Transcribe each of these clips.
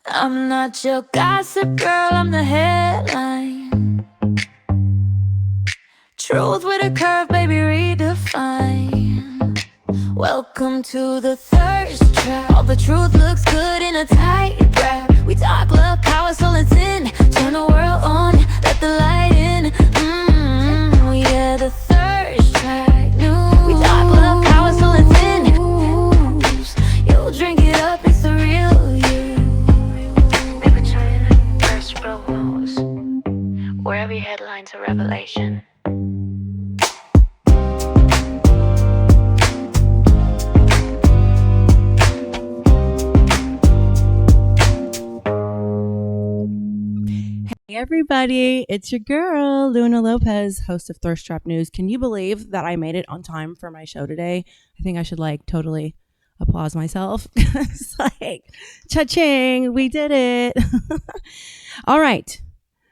I'm not your gossip girl, I'm the headline. Truth with a curve, baby, redefine. Welcome to the thirst trap. All the truth looks good in a tight wrap. We talk love, power, soul, and sin. Turn the world on, let the light in. Yeah, the thirst trap. News. We talk love, power, soul, and sin. You'll drink it up, it's the real you. Paper China, first row news, where every headline's a revelation. Hey everybody, it's your girl, Luna Lopez, host of Thirst Trap News. Can you believe that I made it on time for my show today? I think I should totally applause myself. It's cha-ching, we did it. All right,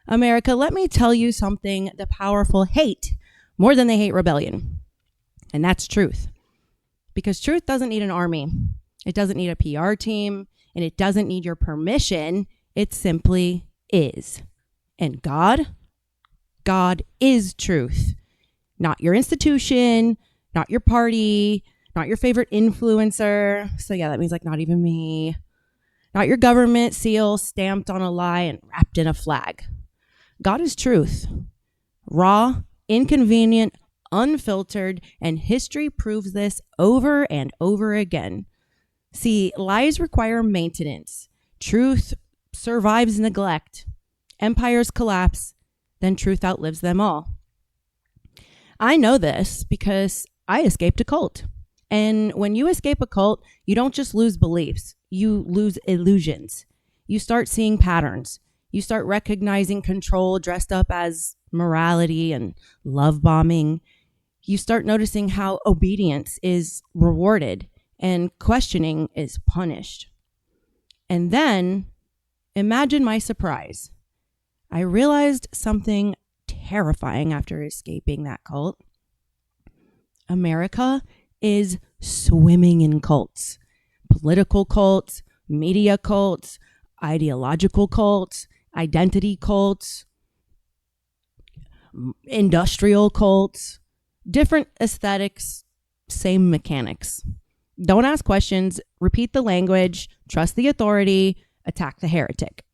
America, let me tell you something the powerful hate more than they hate rebellion. And that's truth. Because truth doesn't need an army. It doesn't need a PR team, and it doesn't need your permission. It simply is. And God is truth. Not your institution, not your party, not your favorite influencer. So yeah, that means not even me. Not your government seal stamped on a lie and wrapped in a flag. God is truth. Raw, inconvenient, unfiltered, and history proves this over and over again. See, lies require maintenance. Truth survives neglect. Empires collapse, then truth outlives them all. I know this because I escaped a cult. And when you escape a cult, you don't just lose beliefs, you lose illusions. You start seeing patterns. You start recognizing control dressed up as morality and love bombing. You start noticing how obedience is rewarded and questioning is punished. And then, imagine my surprise. I realized something terrifying after escaping that cult. America is swimming in cults. Political cults, media cults, ideological cults, identity cults, industrial cults, different aesthetics, same mechanics. Don't ask questions, repeat the language, trust the authority, attack the heretic.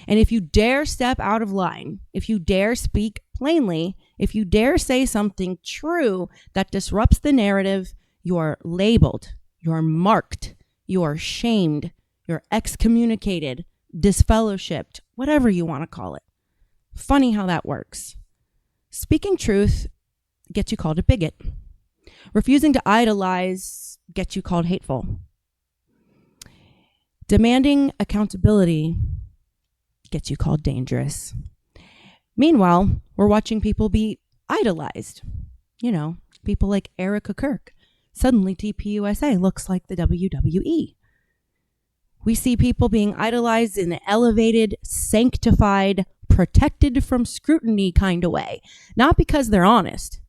And if you dare step out of line, if you dare speak plainly, if you dare say something true that disrupts the narrative, you are labeled, you are marked, you are shamed, you're excommunicated, disfellowshipped, whatever you want to call it. Funny how that works. Speaking truth gets you called a bigot. Refusing to idolize gets you called hateful. Demanding accountability gets you called dangerous. Meanwhile, we're watching people be idolized. You know, people like Erica Kirk. Suddenly TPUSA looks like the WWE. We see people being idolized in an elevated, sanctified, protected from scrutiny kind of way. Not because they're honest,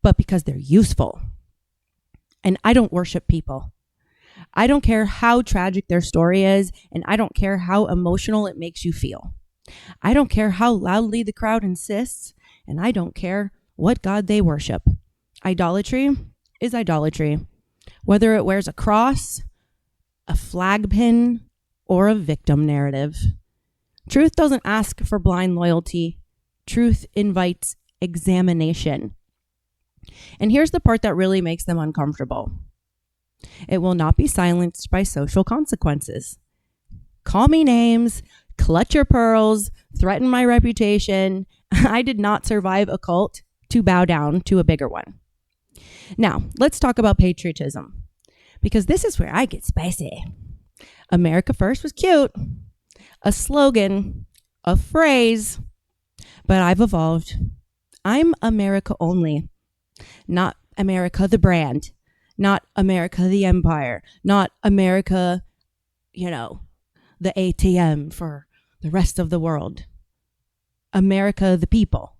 but because they're useful. And I don't worship people. I don't care how tragic their story is, and I don't care how emotional it makes you feel. I don't care how loudly the crowd insists, and I don't care what God they worship. Idolatry is idolatry, whether it wears a cross, a flag pin, or a victim narrative. Truth doesn't ask for blind loyalty. Truth invites examination. And here's the part that really makes them uncomfortable. It will not be silenced by social consequences. Call me names, clutch your pearls, threaten my reputation. I did not survive a cult to bow down to a bigger one. Now, let's talk about patriotism, because this is where I get spicy. America First was cute, a slogan, a phrase, but I've evolved. I'm America only, not America the brand. Not America the empire, not America, the ATM for the rest of the world. America the people,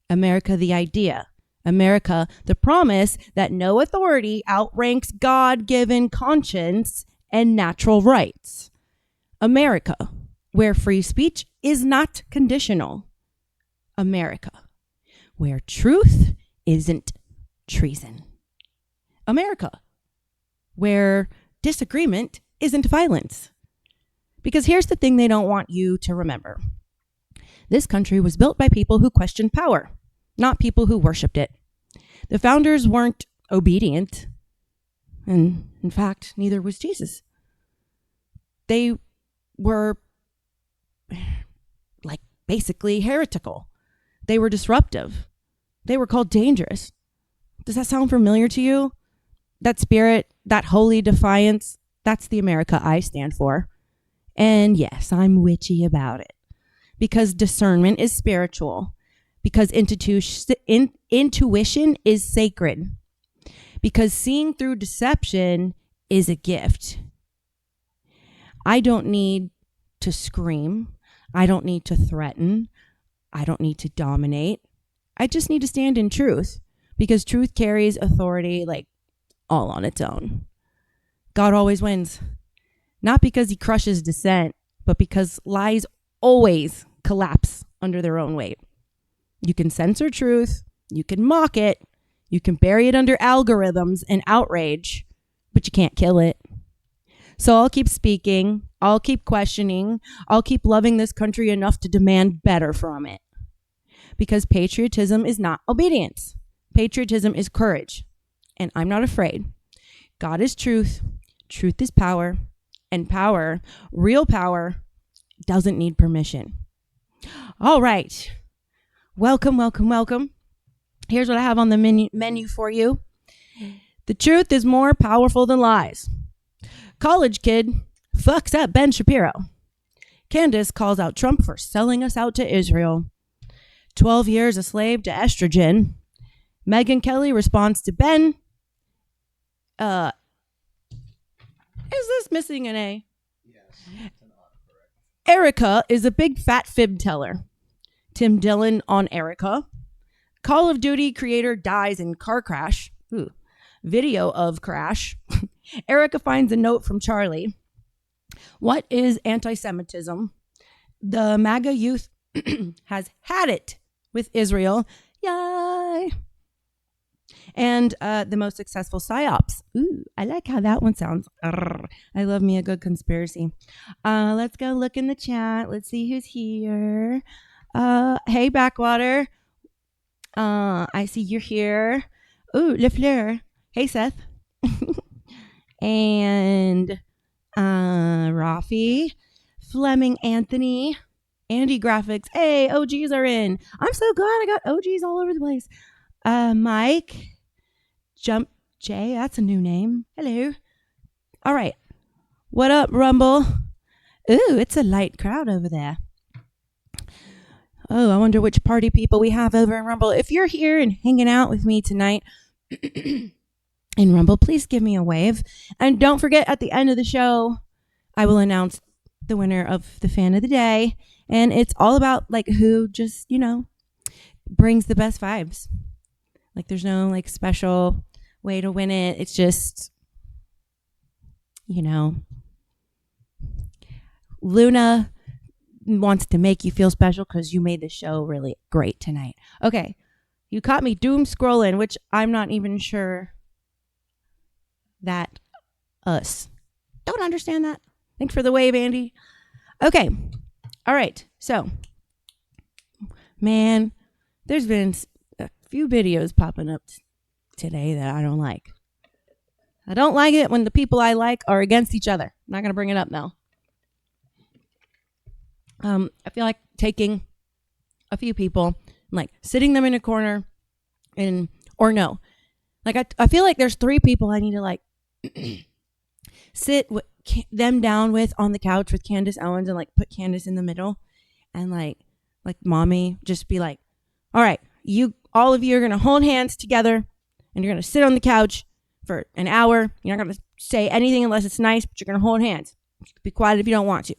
America the idea, America the promise that no authority outranks God-given conscience and natural rights. America, where free speech is not conditional. America, where truth isn't treason. America, where disagreement isn't violence. Because here's the thing they don't want you to remember. This country was built by people who questioned power, not people who worshipped it. The founders weren't obedient, and in fact, neither was Jesus. They were like basically heretical. They were disruptive. They were called dangerous. Does that sound familiar to you? That spirit, that holy defiance, that's the America I stand for. And yes, I'm witchy about it. Because discernment is spiritual. Because intuition is sacred. Because seeing through deception is a gift. I don't need to scream. I don't need to threaten. I don't need to dominate. I just need to stand in truth. Because truth carries authority like all on its own. God always wins. Not because he crushes dissent, but because lies always collapse under their own weight. You can censor truth, you can mock it, you can bury it under algorithms and outrage, but you can't kill it. So I'll keep speaking, I'll keep questioning, I'll keep loving this country enough to demand better from it. Because patriotism is not obedience. Patriotism is courage. And I'm not afraid. God is truth. Truth is power. And power, real power, doesn't need permission. All right. Welcome, welcome, welcome. Here's what I have on the menu for you. The truth is more powerful than lies. College kid fucks up Ben Shapiro. Candace calls out Trump for selling us out to Israel. 12 years a slave to estrogen. Megyn Kelly responds to Ben. Is this missing an A? Yes, it's an autocorrect. Erica is a big fat fib teller. Tim Dillon on Erica. Call of Duty creator dies in car crash. Ooh. Video of crash. Erica finds a note from Charlie. What is anti-Semitism? The MAGA youth has had it with Israel. Yay! And the most successful psyops. Ooh, I like how that one sounds. Arr, I love me a good conspiracy. Let's go look in the chat. Let's see who's here. Hey, Backwater. I see you're here. Ooh, LeFleur. Hey, Seth. And Rafi. Fleming Anthony. Andy Graphics. Hey, OGs are in. I'm so glad I got OGs all over the place. Mike. Jump J, that's a new name. Hello. All right. What up, Rumble? Ooh, it's a light crowd over there. Oh, I wonder which party people we have over in Rumble. If you're here and hanging out with me tonight in Rumble, please give me a wave. And don't forget, at the end of the show, I will announce the winner of the fan of the day. And it's all about like who just, brings the best vibes. Like there's no like special way to win it. It's just, Luna wants to make you feel special because you made the show really great tonight. Okay. You caught me doom scrolling, which I'm not even sure that us. Don't understand that. Thanks for the wave, Andy. Okay. All right. So, man, there's been a few videos popping up today that I don't like. I don't like it when the people I like are against each other. I'm not going to bring it up now. I feel like taking a few people, like sitting them in a corner or no. Like I feel like there's 3 people I need to like sit them down with on the couch with Candace Owens and like put Candace in the middle and like mommy just be like, all right, all of you are going to hold hands together and you're going to sit on the couch for an hour. You're not going to say anything unless it's nice, but you're going to hold hands. Be quiet if you don't want to.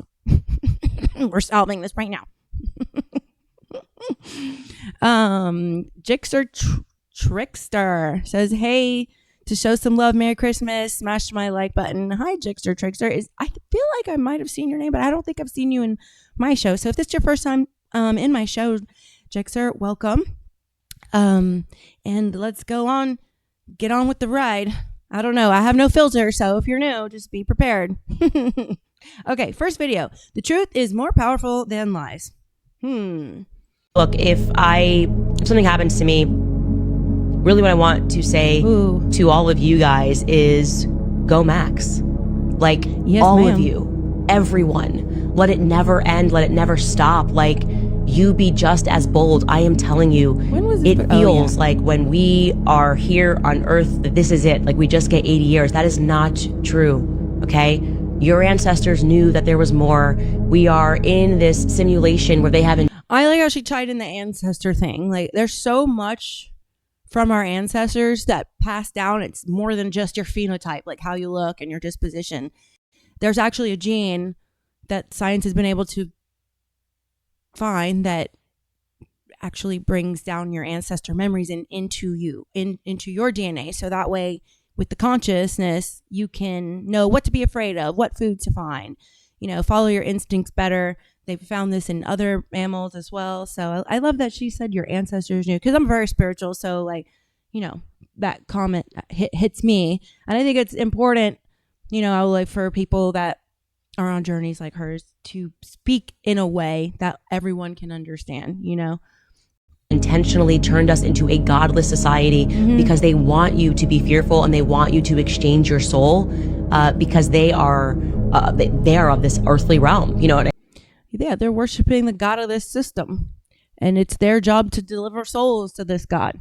We're solving this right now. Jixer Trickster says, hey, to show some love, Merry Christmas, smash my like button. Hi, Jixter Trickster. I feel like I might have seen your name, but I don't think I've seen you in my show. So if this is your first time in my show, Jixter, welcome. And let's go on, get on with the ride. I don't know. I have no filter, so if you're new, just be prepared. Okay, first video. The truth is more powerful than lies. Look, if something happens to me, really what I want to say to all of you guys is go Max. Like, yes, all ma'am. of you, everyone, let it never end, let it never stop. Like, you be just as bold. I am telling you, When was it this? feels like when we are here on Earth that this is it. Like, we just get 80 years. That is not true, okay? Your ancestors knew that there was more. We are in this simulation where they haven't. I like how she tied in the ancestor thing. Like, there's so much from our ancestors that passed down. It's more than just your phenotype, like how you look and your disposition. There's actually a gene that science has been able to find that actually brings down your ancestor memories into you, into your DNA. So that way, with the consciousness, you can know what to be afraid of, what food to find, follow your instincts better. They've found this in other mammals as well. So I love that she said your ancestors knew, because I'm very spiritual. So that comment hits me. And I think it's important, like for people that are on journeys like hers to speak in a way that everyone can understand, Intentionally turned us into a godless society because they want you to be fearful and they want you to exchange your soul because they are of this earthly realm. You know what I mean? Yeah, they're worshiping the god of this system, and it's their job to deliver souls to this god.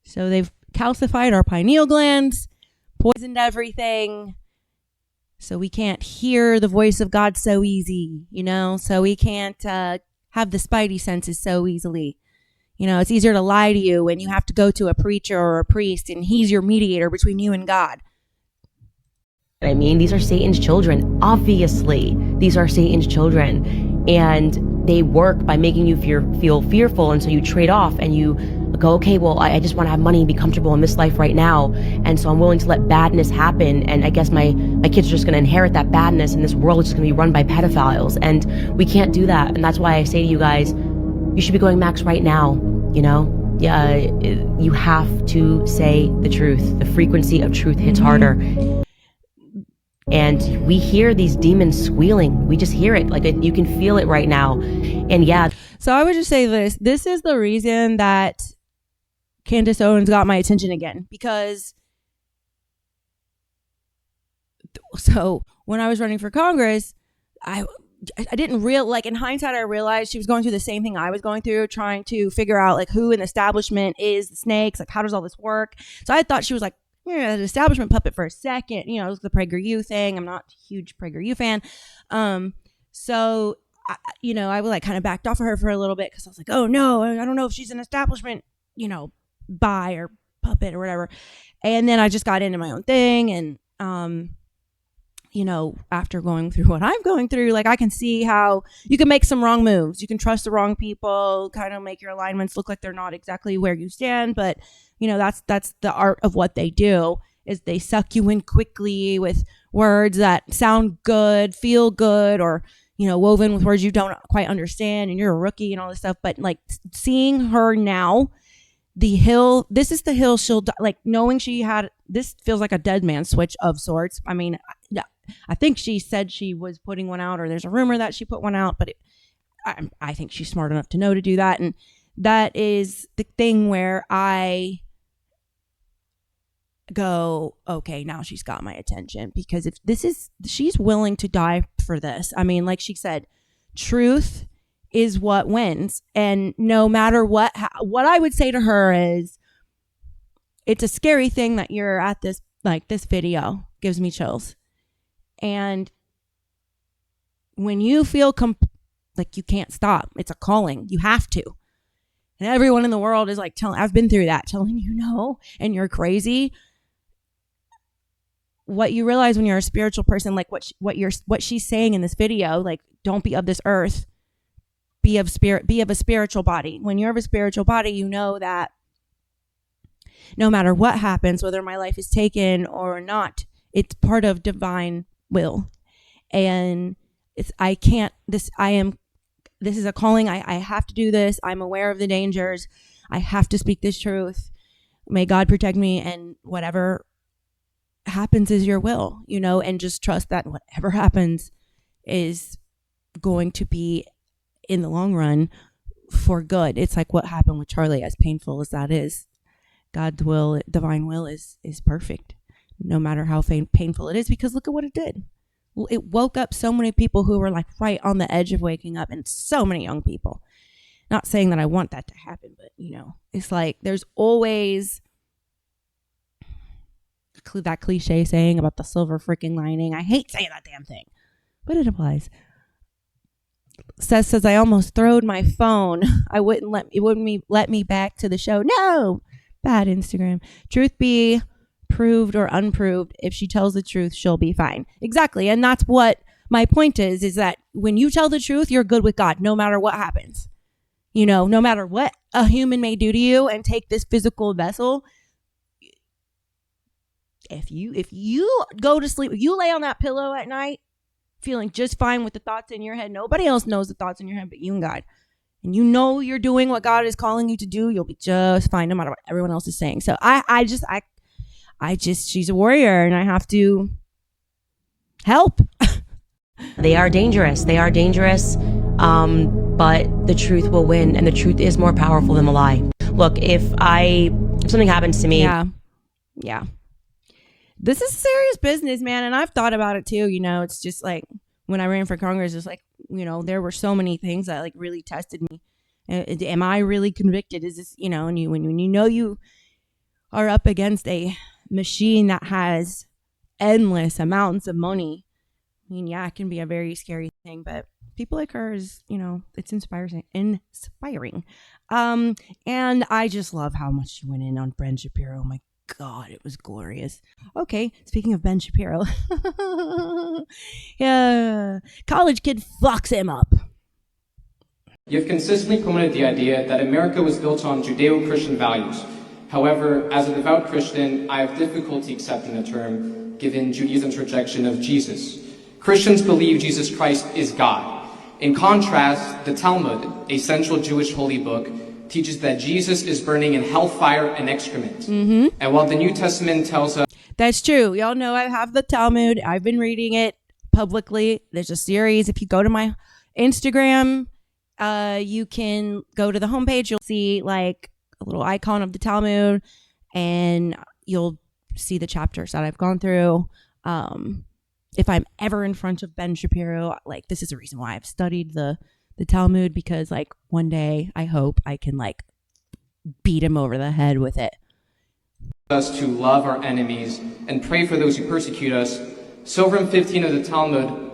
So they've calcified our pineal glands, poisoned everything, so we can't hear the voice of God so easy, so we can't have the spidey senses so easily. It's easier to lie to you when you have to go to a preacher or a priest and he's your mediator between you and God. I mean, these are Satan's children. Obviously, these are Satan's children. And they work by making you feel fearful. And so you trade off and you go, okay, well, I just want to have money and be comfortable in this life right now. And so I'm willing to let badness happen. And I guess my kids are just going to inherit that badness, and this world is just going to be run by pedophiles. And we can't do that. And that's why I say to you guys, you should be going Max right now, Yeah, you have to say the truth. The frequency of truth hits harder. And we hear these demons squealing. We just hear it. Like, you can feel it right now. And yeah. So I would just say this. This is the reason that Candace Owens got my attention again. Because when I was running for Congress, I didn't in hindsight, I realized she was going through the same thing I was going through, trying to figure out like who in the establishment is the snakes, like how does all this work? So I thought she was like, an establishment puppet for a second, it was the PragerU thing. I'm not a huge PragerU fan. So I was like kind of backed off of her for a little bit because I was like, oh no, I don't know if she's an establishment, buy or puppet or whatever. And then I just got into my own thing, and after going through what I'm going through, like I can see how you can make some wrong moves. You can trust the wrong people, kind of make your alignments look like they're not exactly where you stand. But, that's the art of what they do, is they suck you in quickly with words that sound good, feel good, or, woven with words you don't quite understand, and you're a rookie and all this stuff. But like seeing her now, this is the hill she'll die, like knowing she had, this feels like a dead man switch of sorts. I mean, I think she said she was putting one out, or there's a rumor that she put one out, but I think she's smart enough to know to do that. And that is the thing where I go, okay, now she's got my attention, because if she's willing to die for this. I mean, like she said, truth is what wins. And no matter what I would say to her is, it's a scary thing that you're at this, like this video gives me chills. And when you feel like you can't stop, it's a calling, you have to. And everyone in the world is like I've been through that, telling you no, and you're crazy. What you realize when you're a spiritual person, like what she's saying in this video, like, don't be of this earth, be of spirit, be of a spiritual body. When you're of a spiritual body, you know that No matter what happens, whether my life is taken or not, it's part of divine will. And this is a calling. I have to do this. I'm aware of the dangers. I have to speak this truth. May God protect me, and whatever happens is your will, and just trust that whatever happens is going to be in the long run for good. It's like what happened with Charlie, as painful as that is. God's will, divine will is perfect, no matter how painful it is, because look at what it did. It woke up so many people who were like right on the edge of waking up, and so many young people. Not saying that I want that to happen, but it's like there's always that cliche saying about the silver freaking lining. I hate saying that damn thing, but it applies. Seth says, I almost throwed my phone. It wouldn't let me back to the show. No, bad Instagram. Truth be proved or unproved, if she tells the truth, she'll be fine. Exactly. And that's what my point is that when you tell the truth, you're good with God, no matter what happens. No matter what a human may do to you and take this physical vessel, if you go to sleep, if you lay on that pillow at night feeling just fine with the thoughts in your head, nobody else knows the thoughts in your head but you and God, and you're doing what God is calling you to do, you'll be just fine no matter what everyone else is saying. So I just she's a warrior, and I have to help. They are dangerous. But the truth will win, and the truth is more powerful than the lie. Look, if something happens to me, yeah, this is serious business, man. And I've thought about it too. It's just like when I ran for Congress, it's like, there were so many things that like really tested me. Am I really convicted? Is this, and when you are up against a machine that has endless amounts of money, it can be a very scary thing, but people like her is, it's inspiring. And I just love how much she went in on Ben Shapiro. Oh my God, it was glorious. Okay, speaking of Ben Shapiro, yeah, college kid fucks him up. You've consistently promoted the idea that America was built on Judeo-Christian values. However, as a devout Christian, I have difficulty accepting the term, given Judaism's rejection of Jesus. Christians believe Jesus Christ is God. In contrast, the Talmud, a central Jewish holy book, teaches that Jesus is burning in hellfire and excrement. Mm-hmm. And while the New Testament tells us... That's true. Y'all know I have the Talmud. I've been reading it publicly. There's a series. If you go to my Instagram, you can go to the homepage. You'll see like a little icon of the Talmud, and you'll see the chapters that I've gone through. If I'm ever in front of Ben Shapiro, like this is the reason why I've studied the Talmud, because like one day I hope I can like beat him over the head with it. Us to love our enemies and pray for those who persecute us. Sovereign 15 of the Talmud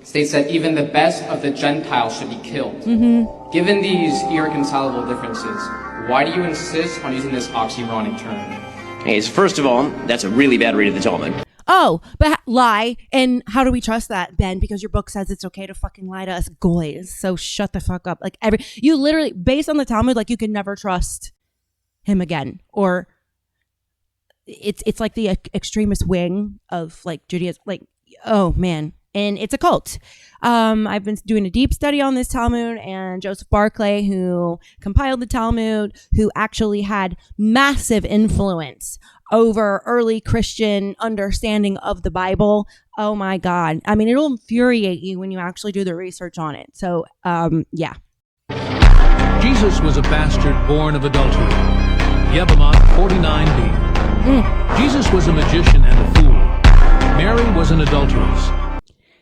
states that even the best of the Gentiles should be killed. Mm-hmm. Given these irreconcilable differences, why do you insist on using this oxymoronic term? Hey, so first of all, that's a really bad read of the Talmud. Oh, but lie. And how do we trust that, Ben? Because your book says it's okay to fucking lie to us goys. So shut the fuck up. Like you literally, based on the Talmud, like you can never trust him again. Or it's like the extremist wing of like Judaism. Like, oh man. And it's a cult. I've been doing a deep study on this Talmud, and Joseph Barclay, who compiled the Talmud, who actually had massive influence over early Christian understanding of the Bible. Oh my God. I mean, it'll infuriate you when you actually do the research on it. So, yeah. Jesus was a bastard born of adultery. Yevamot 49b. Jesus was a magician and a fool. Mary was an adulteress.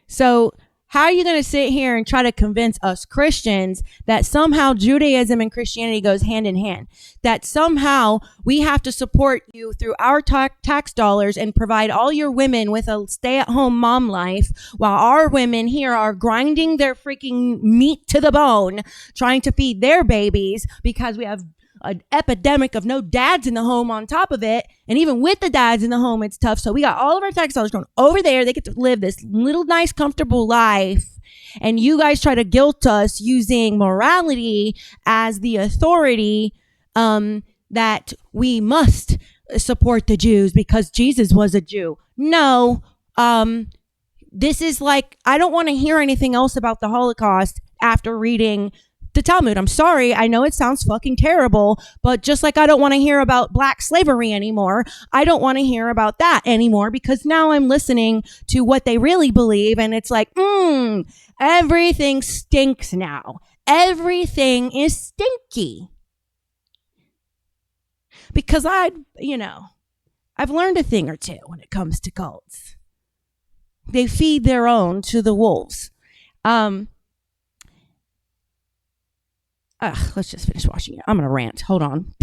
So how are you going to sit here and try to convince us Christians that somehow Judaism and Christianity goes hand in hand? That somehow we have to support you through our tax dollars and provide all your women with a stay-at-home mom life, while our women here are grinding their freaking meat to the bone, trying to feed their babies because we have an epidemic of no dads in the home on top of it. And even with the dads in the home, it's tough. So we got all of our tax dollars going over there. They get to live this little nice, comfortable life. And you guys try to guilt us using morality as the authority, that that we must support the Jews because Jesus was a Jew. No, this is like, I don't want to hear anything else about the Holocaust after reading the Talmud. I'm sorry. I know it sounds fucking terrible, but just like I don't want to hear about black slavery anymore, I don't want to hear about that anymore because now I'm listening to what they really believe. And it's like, everything stinks now. Everything is stinky. Because I've learned a thing or two when it comes to cults. They feed their own to the wolves. Let's just finish watching it. I'm going to rant. Hold on.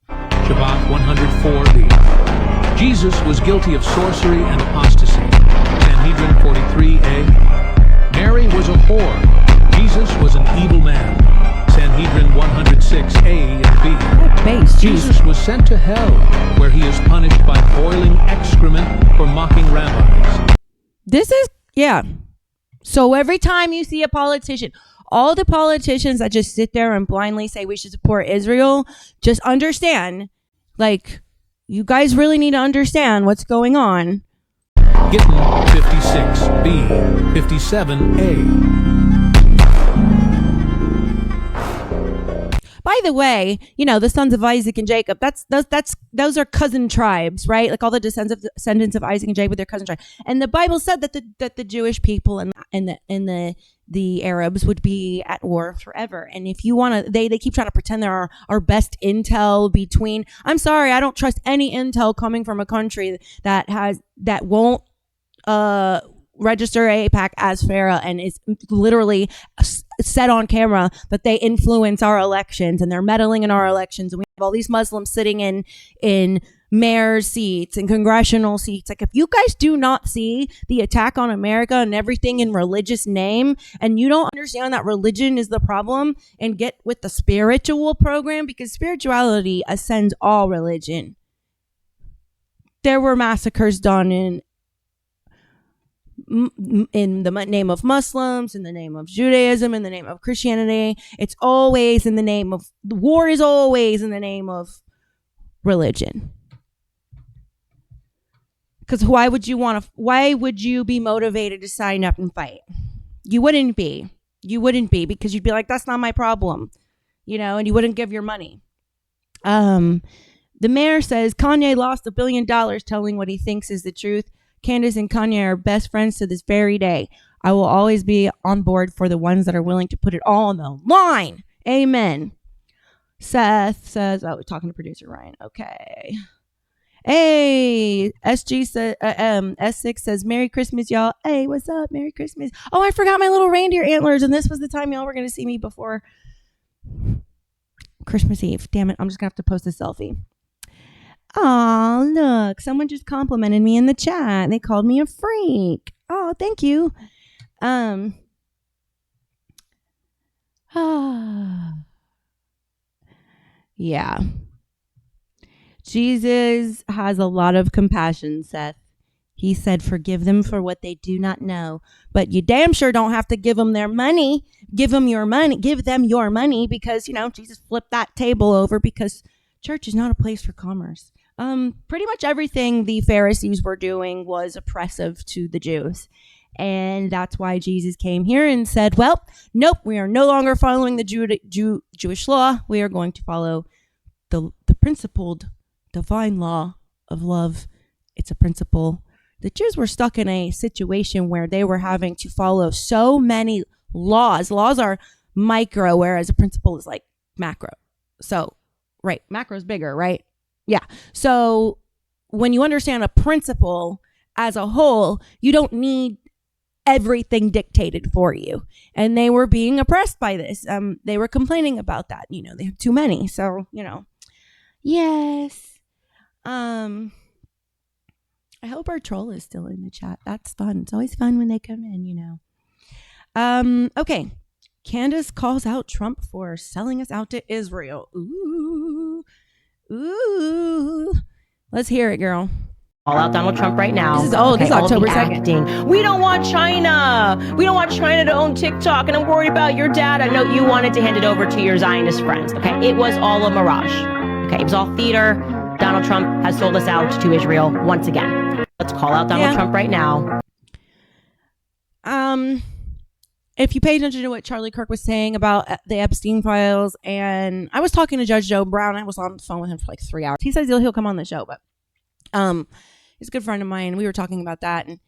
Shabbat 104b. Jesus was guilty of sorcery and apostasy. Sanhedrin 43a. Mary was a whore. Jesus was an evil man. Sanhedrin 106a and b. That base, Jesus was sent to hell, where he is punished by boiling excrement for mocking rabbis. So every time you see a politician, all the politicians that just sit there and blindly say we should support Israel, just understand, like, you guys really need to understand what's going on. Gittin 56b, 57a. By the way, the sons of Isaac and Jacob, those are cousin tribes, right? Like all the descendants of Isaac and Jacob, they're cousin tribes. And the Bible said that the Jewish people and the Arabs would be at war forever. And if you want to, they keep trying to pretend there are best intel between. I'm sorry, I don't trust any intel coming from a country that won't register AIPAC as FARA and is literally set on camera that they influence our elections and they're meddling in our elections. And we have all these Muslims sitting in mayor's seats and congressional seats. Like, if you guys do not see the attack on America and everything in religious name, and you don't understand that religion is the problem, and get with the spiritual program, because spirituality ascends all religion. There were massacres done in the name of Muslims, in the name of Judaism, in the name of Christianity. It's always in the name of, the war is always in the name of religion. Because why would you be motivated to sign up and fight? You wouldn't be because you'd be like, that's not my problem, and you wouldn't give your money. The mayor says Kanye lost $1 billion telling what he thinks is the truth. Candace and Kanye are best friends to this very day. I will always be on board for the ones that are willing to put it all on the line. Amen. Seth says, we're talking to producer Ryan. Okay. Hey, S6 says, Merry Christmas, y'all. Hey, what's up? Merry Christmas. Oh, I forgot my little reindeer antlers, and this was the time y'all were going to see me before Christmas Eve. Damn it. I'm just going to have to post a selfie. Oh, look, someone just complimented me in the chat. They called me a freak. Oh, thank you. Yeah. Jesus has a lot of compassion, Seth. He said, forgive them for what they do not know. But you damn sure don't have to give them their money. Give them your money because, Jesus flipped that table over because church is not a place for commerce. Pretty much everything the Pharisees were doing was oppressive to the Jews. And that's why Jesus came here and said, well, nope, we are no longer following the Jewish law. We are going to follow the principled divine law of love. It's a principle. The Jews were stuck in a situation where they were having to follow so many laws. Laws are micro, whereas a principle is like macro. So, right, macro is bigger, right? Yeah. So when you understand a principle as a whole, you don't need everything dictated for you. And they were being oppressed by this. They were complaining about that. They have too many. So, yes. I hope our troll is still in the chat. That's fun. It's always fun when they come in, Okay. Candace calls out Trump for selling us out to Israel. Ooh. Let's hear it, girl. All out Donald Trump right now. This is October 2nd. We don't want China. We don't want China to own TikTok, and I'm worried about your dad. I know you wanted to hand it over to your Zionist friends. Okay, it was all a mirage. Okay, it was all theater. Donald Trump has sold us out to Israel once again. Let's call out Donald Trump right now. If you pay attention to what Charlie Kirk was saying about the Epstein files, and I was talking to Judge Joe Brown. I was on the phone with him for like 3 hours. He says he'll come on the show, but he's a good friend of mine. We were talking about that and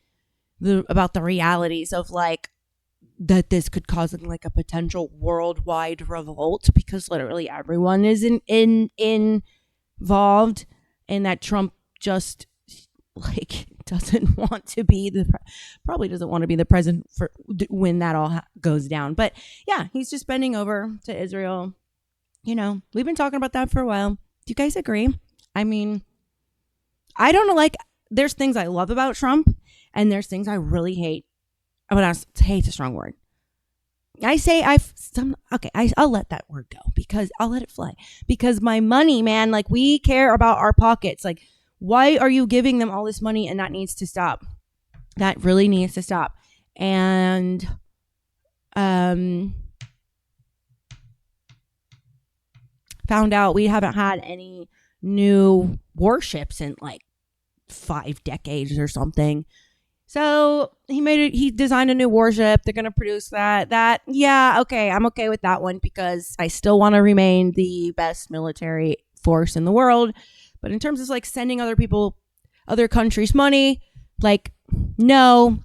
about the realities of like that this could cause like a potential worldwide revolt because literally everyone is involved, and that Trump just like doesn't want to be probably doesn't want to be the president for when that all goes down. But yeah, he's just bending over to Israel. You know, we've been talking about that for a while. Do you guys agree? I mean, I don't know, like there's things I love about Trump and there's things I really hate. I mean, hate's a strong word. I'll let that word go because I'll let it fly because my money, man, like we care about our pockets. Like, why are you giving them all this money? And that needs to stop. That really needs to stop. And found out we haven't had any new warships in like 5 decades or something. So he designed a new warship. They're going to produce that. Yeah, okay. I'm okay with that one because I still want to remain the best military force in the world. But in terms of like sending other countries money, like, no.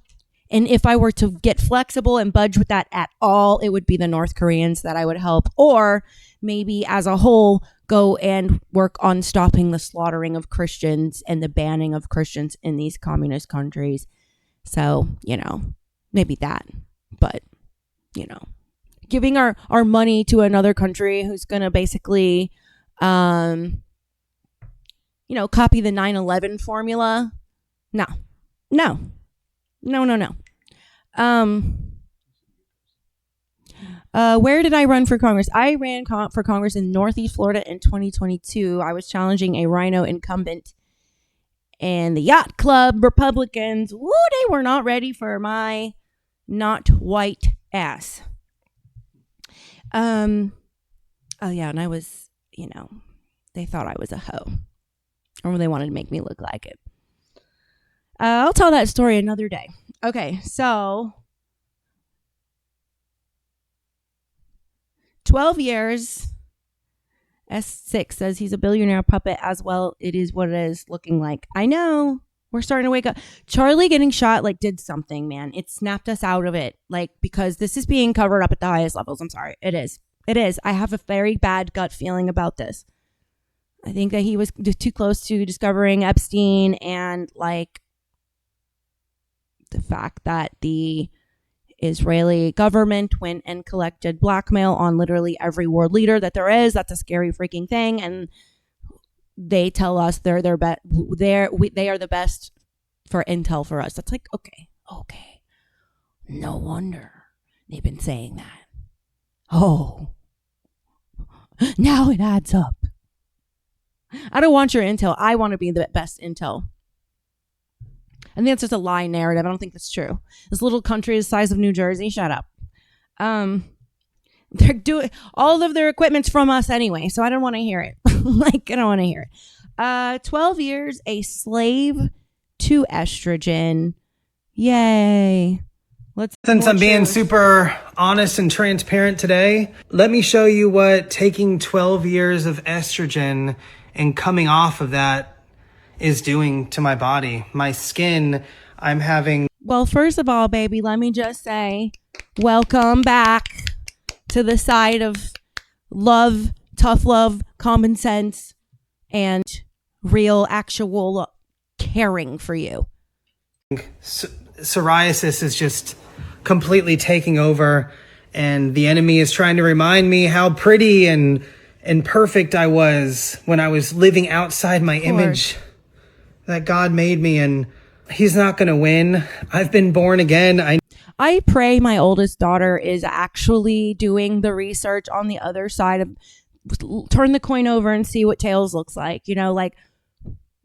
And if I were to get flexible and budge with that at all, it would be the North Koreans that I would help. Or maybe as a whole, go and work on stopping the slaughtering of Christians and the banning of Christians in these communist countries. So, you know, maybe that. But, you know, giving our money to another country who's going to basically, copy the 9/11 formula. No. Where did I run for Congress? I ran for Congress in Northeast Florida in 2022. I was challenging a Rhino incumbent, and the Yacht Club Republicans, they were not ready for my not white ass. And I was, they thought I was a hoe. Or they wanted to make me look like it. I'll tell that story another day. Okay, so 12 years. S6 says he's a billionaire puppet as well. It is what it is looking like. I know. We're starting to wake up. Charlie getting shot did something, man. It snapped us out of it. Because this is being covered up at the highest levels. I'm sorry. It is. I have a very bad gut feeling about this. I think that he was too close to discovering Epstein and the fact that the Israeli government went and collected blackmail on literally every world leader that there is. That's a scary freaking thing. And they tell us they are the best for intel for us. That's okay. No wonder they've been saying that. Oh, now it adds up. I don't want your intel. I want to be the best intel. I think that's just a lie narrative. I don't think that's true. This little country the size of New Jersey. Shut up. They're doing all of their equipment's from us anyway, so I don't want to hear it. I don't want to hear it. 12 years, a slave to estrogen. Yay. Since I'm being super honest and transparent today, let me show you what taking 12 years of estrogen and coming off of that is doing to my body. My skin, I'm having... Well, first of all, baby, let me just say, welcome back to the side of love, tough love, common sense, and real, actual caring for you. Psoriasis is just completely taking over, and the enemy is trying to remind me how pretty and perfect I was when I was living outside my image that God made me, and he's not going to win. I've been born again. I pray my oldest daughter is actually doing the research on the other side of turn the coin over and see what tails looks like.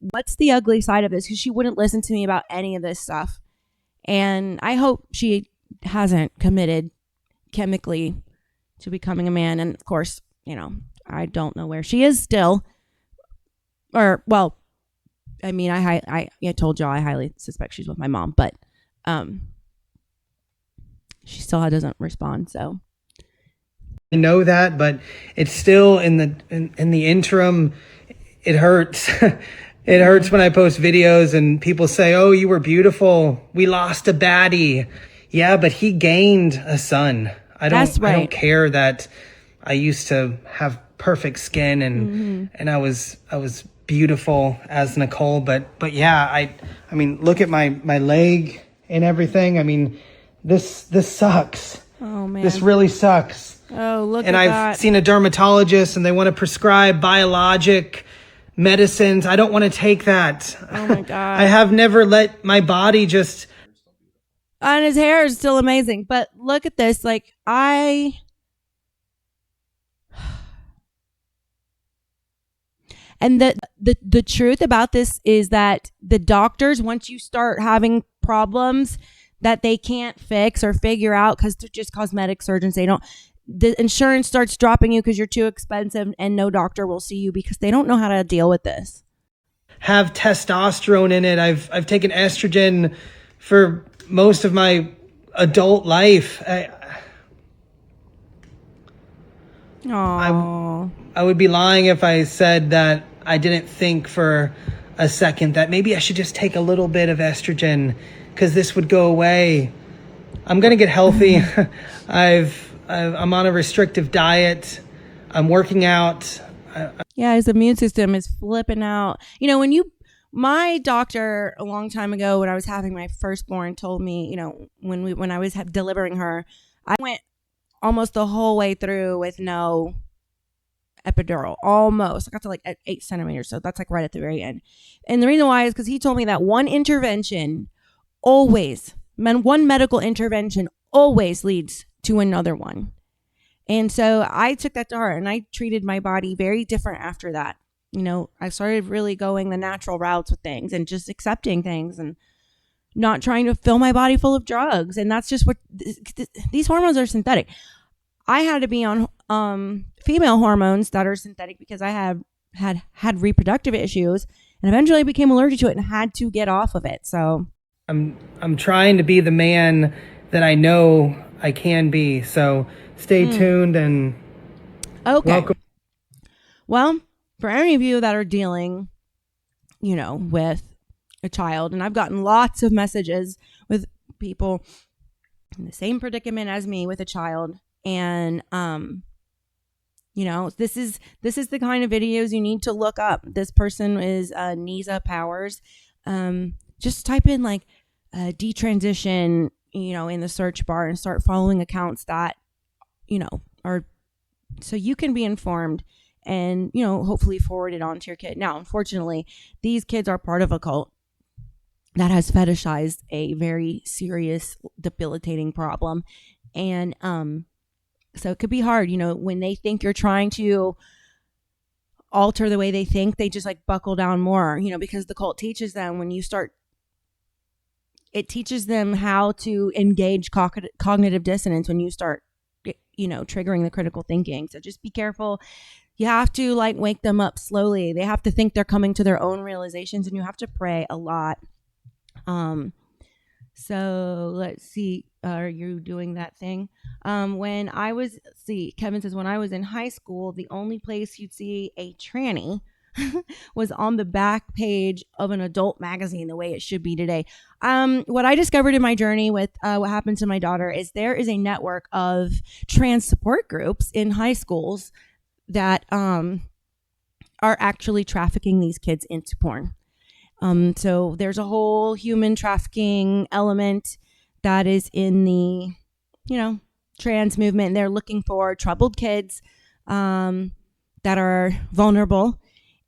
What's the ugly side of this? Because she wouldn't listen to me about any of this stuff. And I hope she hasn't committed chemically to becoming a man. And of course, I don't know where she is still, or well, I mean, I told y'all I highly suspect she's with my mom, but she still doesn't respond. So I know that, but it's still in the interim. It hurts. It hurts when I post videos and people say, "Oh, you were beautiful. We lost a baddie." Yeah, but he gained a son. That's right. I don't care that I used to have perfect skin and I was beautiful as Nicole, but yeah, I mean, look at my leg and everything. I mean, this sucks. Oh man. This really sucks. Oh, look And at I've that. seen a dermatologist and they want to prescribe biologic medicines. I don't want to take that. Oh my God. I have never let my body just. And his hair is still amazing. But look at this. Like, and the truth about this is that the doctors, once you start having problems that they can't fix or figure out because they're just cosmetic surgeons, the insurance starts dropping you because you're too expensive, and no doctor will see you because they don't know how to deal with this. Have testosterone in it. I've taken estrogen for most of my adult life. Aww. I would be lying if I said that I didn't think for a second that maybe I should just take a little bit of estrogen because this would go away. I'm gonna get healthy. I'm on a restrictive diet. I'm working out. Yeah, his immune system is flipping out. You know, my doctor a long time ago when I was having my firstborn told me, you know, when I was delivering her, I went almost the whole way through with no epidural. Almost. I got to like at 8 centimeters. So that's like right at the very end. And the reason why is because he told me that one medical intervention always leads to another one. And so I took that to heart and I treated my body very different after that. You know, I started really going the natural routes with things and just accepting things and not trying to fill my body full of drugs. And that's just what these hormones are synthetic. I had to be on female hormones that are synthetic because I had reproductive issues and eventually became allergic to it and had to get off of it. So I'm trying to be the man that I know I can be. So stay tuned and welcome. Well, for any of you that are dealing, you know, with a child, and I've gotten lots of messages with people in the same predicament as me with a child, and you know, this is the kind of videos you need to look up. This person is Nisa Powers. Just type in like detransition, you know, in the search bar and start following accounts that, you know, are so you can be informed and, you know, hopefully forward it on to your kid. Now, unfortunately, these kids are part of a cult that has fetishized a very serious, debilitating problem. And so it could be hard, you know, when they think you're trying to alter the way they think, they just like buckle down more, you know, because the cult teaches them it teaches them how to engage cognitive dissonance when you start, you know, triggering the critical thinking. So just be careful. You have to like wake them up slowly. They have to think they're coming to their own realizations, and you have to pray a lot. So let's see. Are you doing that thing? Kevin says, when I was in high school, the only place you'd see a tranny was on the back page of an adult magazine, the way it should be today. What I discovered in my journey with what happened to my daughter is there is a network of trans support groups in high schools that are actually trafficking these kids into porn. So there's a whole human trafficking element that is in the, you know, trans movement. They're looking for troubled kids that are vulnerable.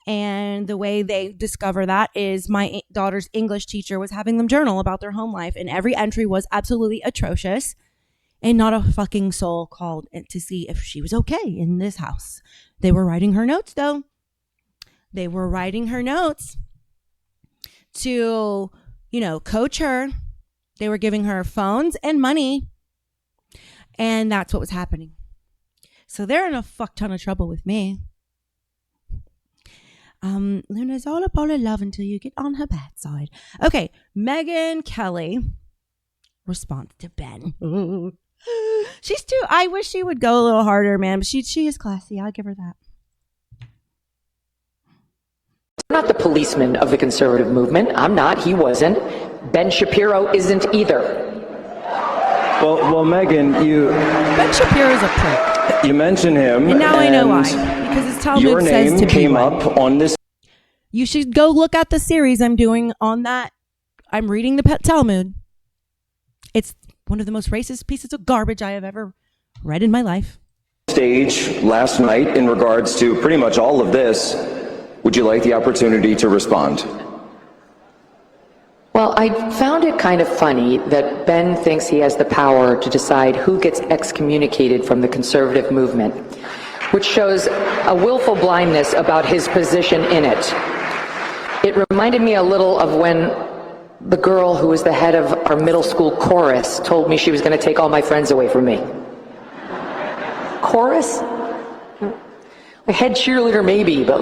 And the way they discover that is my daughter's English teacher was having them journal about their home life. And every entry was absolutely atrocious. And not a fucking soul called to see if she was okay in this house. They were writing her notes, though. They were writing her notes to, you know, coach her. They were giving her phones and money. And that's what was happening. So they're in a fuck ton of trouble with me. Luna's all about her love until you get on her bad side. Okay, Megyn Kelly response to Ben. She's too. I wish she would go a little harder, man. But she is classy. I'll give her that. I'm not the policeman of the conservative movement. I'm not. He wasn't. Ben Shapiro isn't either. Well, Megan, Ben Shapiro's a prick. you mentioned him, And now I know why. Because his Talmud your says name to be came one. up on this. You should go look at the series I'm doing on that. I'm reading the Talmud. It's one of the most racist pieces of garbage I have ever read in my life. Stage last night in regards to pretty much all of this. Would you like the opportunity to respond? Well, I found it kind of funny that Ben thinks he has the power to decide who gets excommunicated from the conservative movement, which shows a willful blindness about his position in it. It reminded me a little of when the girl who was the head of our middle school chorus told me she was going to take all my friends away from me. Chorus? A head cheerleader maybe, but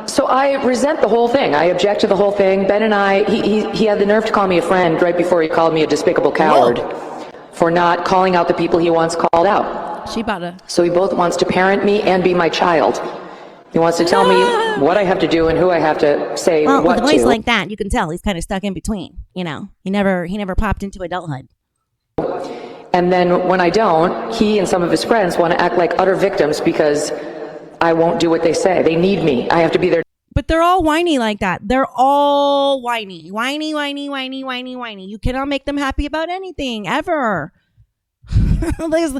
so I resent the whole thing. I object to the whole thing. Ben and I, he had the nerve to call me a friend right before he called me a despicable coward for not calling out the people he once called out. She about to. So he both wants to parent me and be my child. He wants to tell me what I have to do and who I have to say Well, what with a voice to. like that, you can tell he's kind of stuck in between. You know, he never popped into adulthood. And then when I don't, he and some of his friends want to act like utter victims because I won't do what they say. They need me. I have to be there. But they're all whiny like that. They're all whiny. Whiny, whiny, whiny, whiny, whiny. You cannot make them happy about anything, ever. It's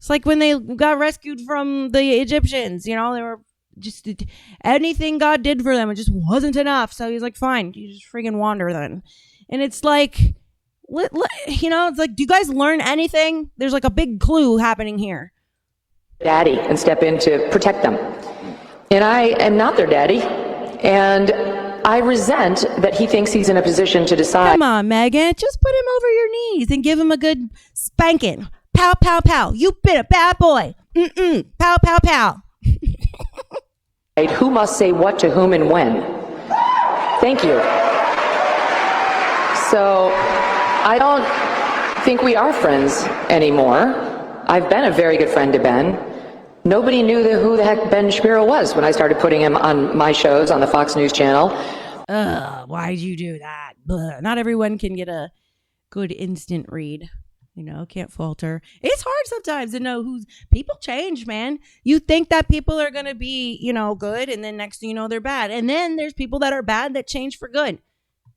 like when they got rescued from the Egyptians, you know, they were just, anything God did for them, it just wasn't enough. So he's like, fine, you just freaking wander then. And it's like, you know, it's like, do you guys learn anything? There's like a big clue happening here. Daddy and step in to protect them. And I am not their daddy. And I resent that he thinks he's in a position to decide. Come on, Megan, just put him over your knees and give him a good spanking. Pow, pow, pow. You've been a bad boy. Pow, pow, pow. Who must say what to whom and when. Thank you. So I don't think we are friends anymore. I've been a very good friend to Ben. Nobody knew who the heck Ben Shapiro was when I started putting him on my shows on the Fox News channel. Why'd you do that? Blah. Not everyone can get a good instant read. You know, can't falter. It's hard sometimes to know people change, man. You think that people are going to be, you know, good, and then next thing you know, they're bad. And then there's people that are bad that change for good.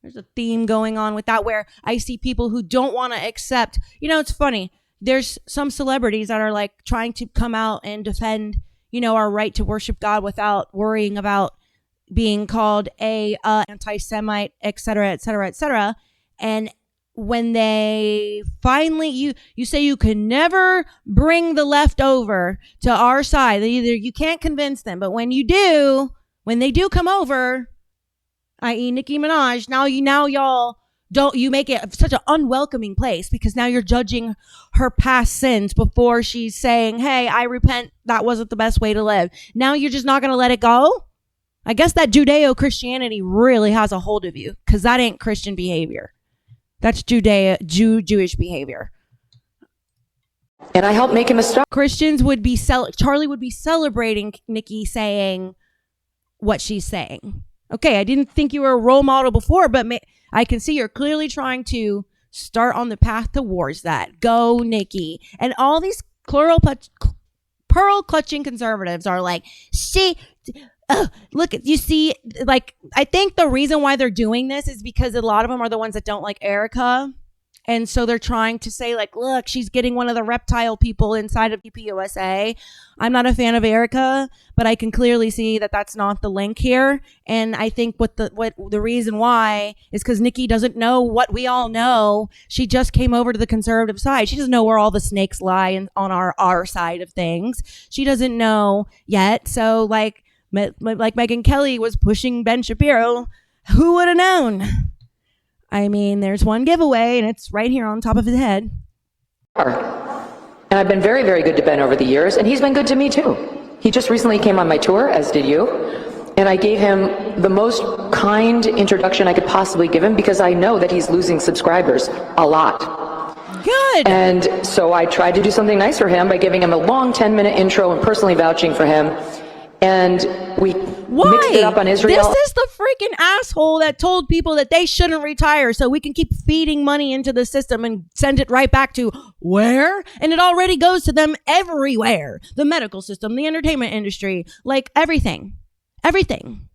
There's a theme going on with that where I see people who don't want to accept, you know, it's funny. There's some celebrities that are like trying to come out and defend, you know, our right to worship God without worrying about being called a anti-Semite, et cetera, et cetera, et cetera. And when they finally, you say you can never bring the left over to our side. Either you can't convince them, but when they do come over, i.e. Nicki Minaj, now y'all don't, you make it such an unwelcoming place because now you're judging her past sins before she's saying, hey, I repent. That wasn't the best way to live. Now you're just not going to let it go. I guess that Judeo-Christianity really has a hold of you because that ain't Christian behavior. That's Jewish behavior. And I helped make him a star. Christians would be Charlie would be celebrating Nikki saying what she's saying. Okay, I didn't think you were a role model before, but I can see you're clearly trying to start on the path towards that. Go, Nikki. And all these pearl clutching conservatives are like, look, you see, like, I think the reason why they're doing this is because a lot of them are the ones that don't like Erica. And so they're trying to say, like, look, she's getting one of the reptile people inside of TPUSA. I'm not a fan of Erica, but I can clearly see that that's not the link here. And I think what the reason why is because Nikki doesn't know what we all know. She just came over to the conservative side. She doesn't know where all the snakes lie on our side of things. She doesn't know yet. So, like Megyn Kelly was pushing Ben Shapiro. Who would have known? I mean, there's one giveaway, and it's right here on top of his head. And I've been very, very good to Ben over the years, and he's been good to me too. He just recently came on my tour, as did you, and I gave him the most kind introduction I could possibly give him because I know that he's losing subscribers a lot. Good. And so I tried to do something nice for him by giving him a long 10-minute intro and personally vouching for him. And we mixed it up on Israel. This is the freaking asshole that told people that they shouldn't retire so we can keep feeding money into the system and send it right back to where? And it already goes to them everywhere. The medical system, the entertainment industry, like everything. Everything.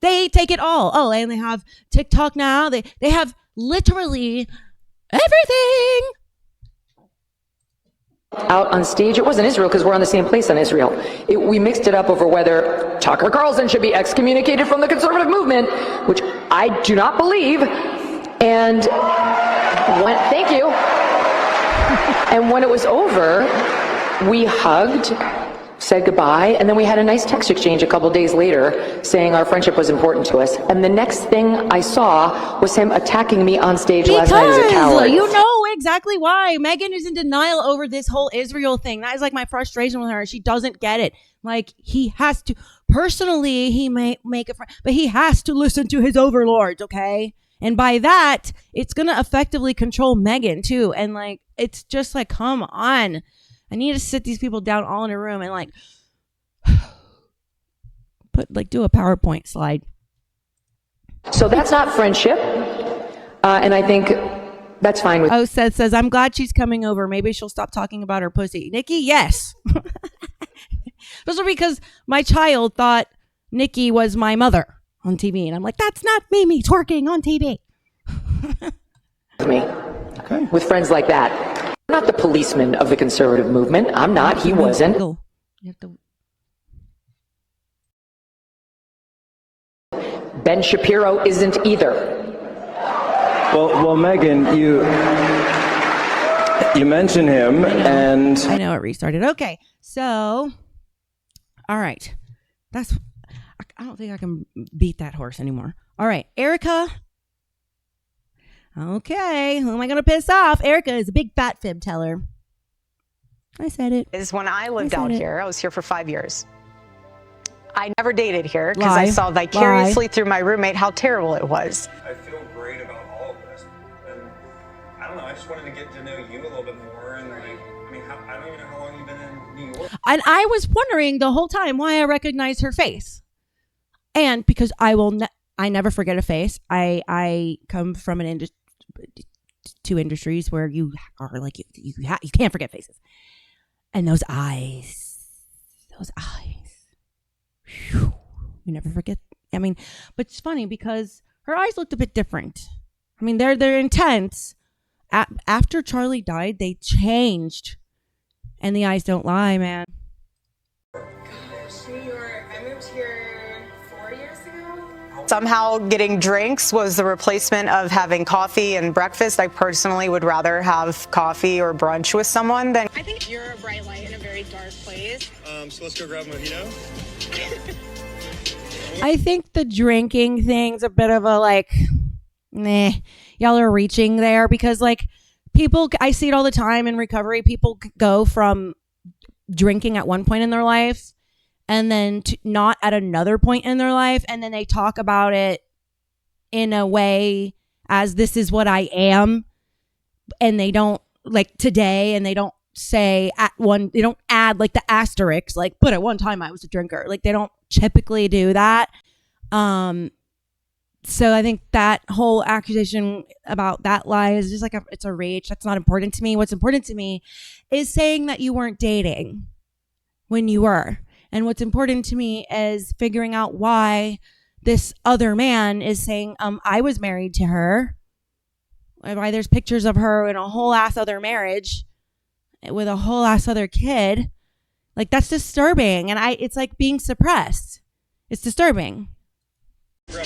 They take it all. Oh, and they have TikTok now. They have literally everything. Out on stage. It wasn't Israel because we're on the same place on Israel. We mixed it up over whether Tucker Carlson should be excommunicated from the conservative movement, which I do not believe. And thank you. And when it was over, we hugged, said goodbye, and then we had a nice text exchange a couple days later saying our friendship was important to us. And the next thing I saw was him attacking me on stage last night as a coward. You know exactly why. Megan is in denial over this whole Israel thing. That is like my frustration with her. She doesn't get it. Like, he has to, personally, he may make a friend, but he has to listen to his overlords, okay? And by that, it's going to effectively control Megan too. And like, it's just like, come on. I need to sit these people down all in a room and like do a PowerPoint slide. So that's not friendship. And I think that's fine with. Oh, Seth says, I'm glad she's coming over. Maybe she'll stop talking about her pussy. Nikki, yes. Especially because my child thought Nikki was my mother on TV. And I'm like, that's not Mimi twerking on TV. Me. Okay. With friends like that. I'm not the policeman of the conservative movement. I'm not. He wasn't. You have to. Ben Shapiro isn't either. Well, Megan, you mentioned him, and I know it restarted. Okay, so, all right, I don't think I can beat that horse anymore. All right, Erica. Okay, who am I going to piss off? Erica is a big fat fib teller. I said it. Is when I lived out here. I was here for 5 years. I never dated here because I saw vicariously through my roommate how terrible it was. I feel great about all of this. And I don't know, I just wanted to get to know you a little bit more. And like, I mean, I don't even know how long you've been in New York. And I was wondering the whole time why I recognized her face. And because I never forget a face. I come from two industries where you are like you can't forget faces, and those eyes, whew, you never forget. I mean, but it's funny because her eyes looked a bit different. I mean, they're intense. After Charlie died, they changed, and the eyes don't lie, man. Gosh, New York. I moved here 4 years ago. Somehow getting drinks was the replacement of having coffee and breakfast. I personally would rather have coffee or brunch with someone than. I think you're a bright light in a very dark place. So let's go grab a mojito. I think the drinking thing's a bit of a like, nah, y'all are reaching there because like people, I see it all the time in recovery. People go from drinking at one point in their life and then not at another point in their life. And then they talk about it in a way as this is what I am. And they don't like today, and they don't say they don't add like the asterisks, like, but at one time I was a drinker. Like they don't typically do that. So I think that whole accusation about that lie is just like, it's a reach. That's not important to me. What's important to me is saying that you weren't dating when you were. And what's important to me is figuring out why this other man is saying, I was married to her. Why there's pictures of her in a whole ass other marriage with a whole ass other kid. Like that's disturbing. And it's like being suppressed. It's disturbing. You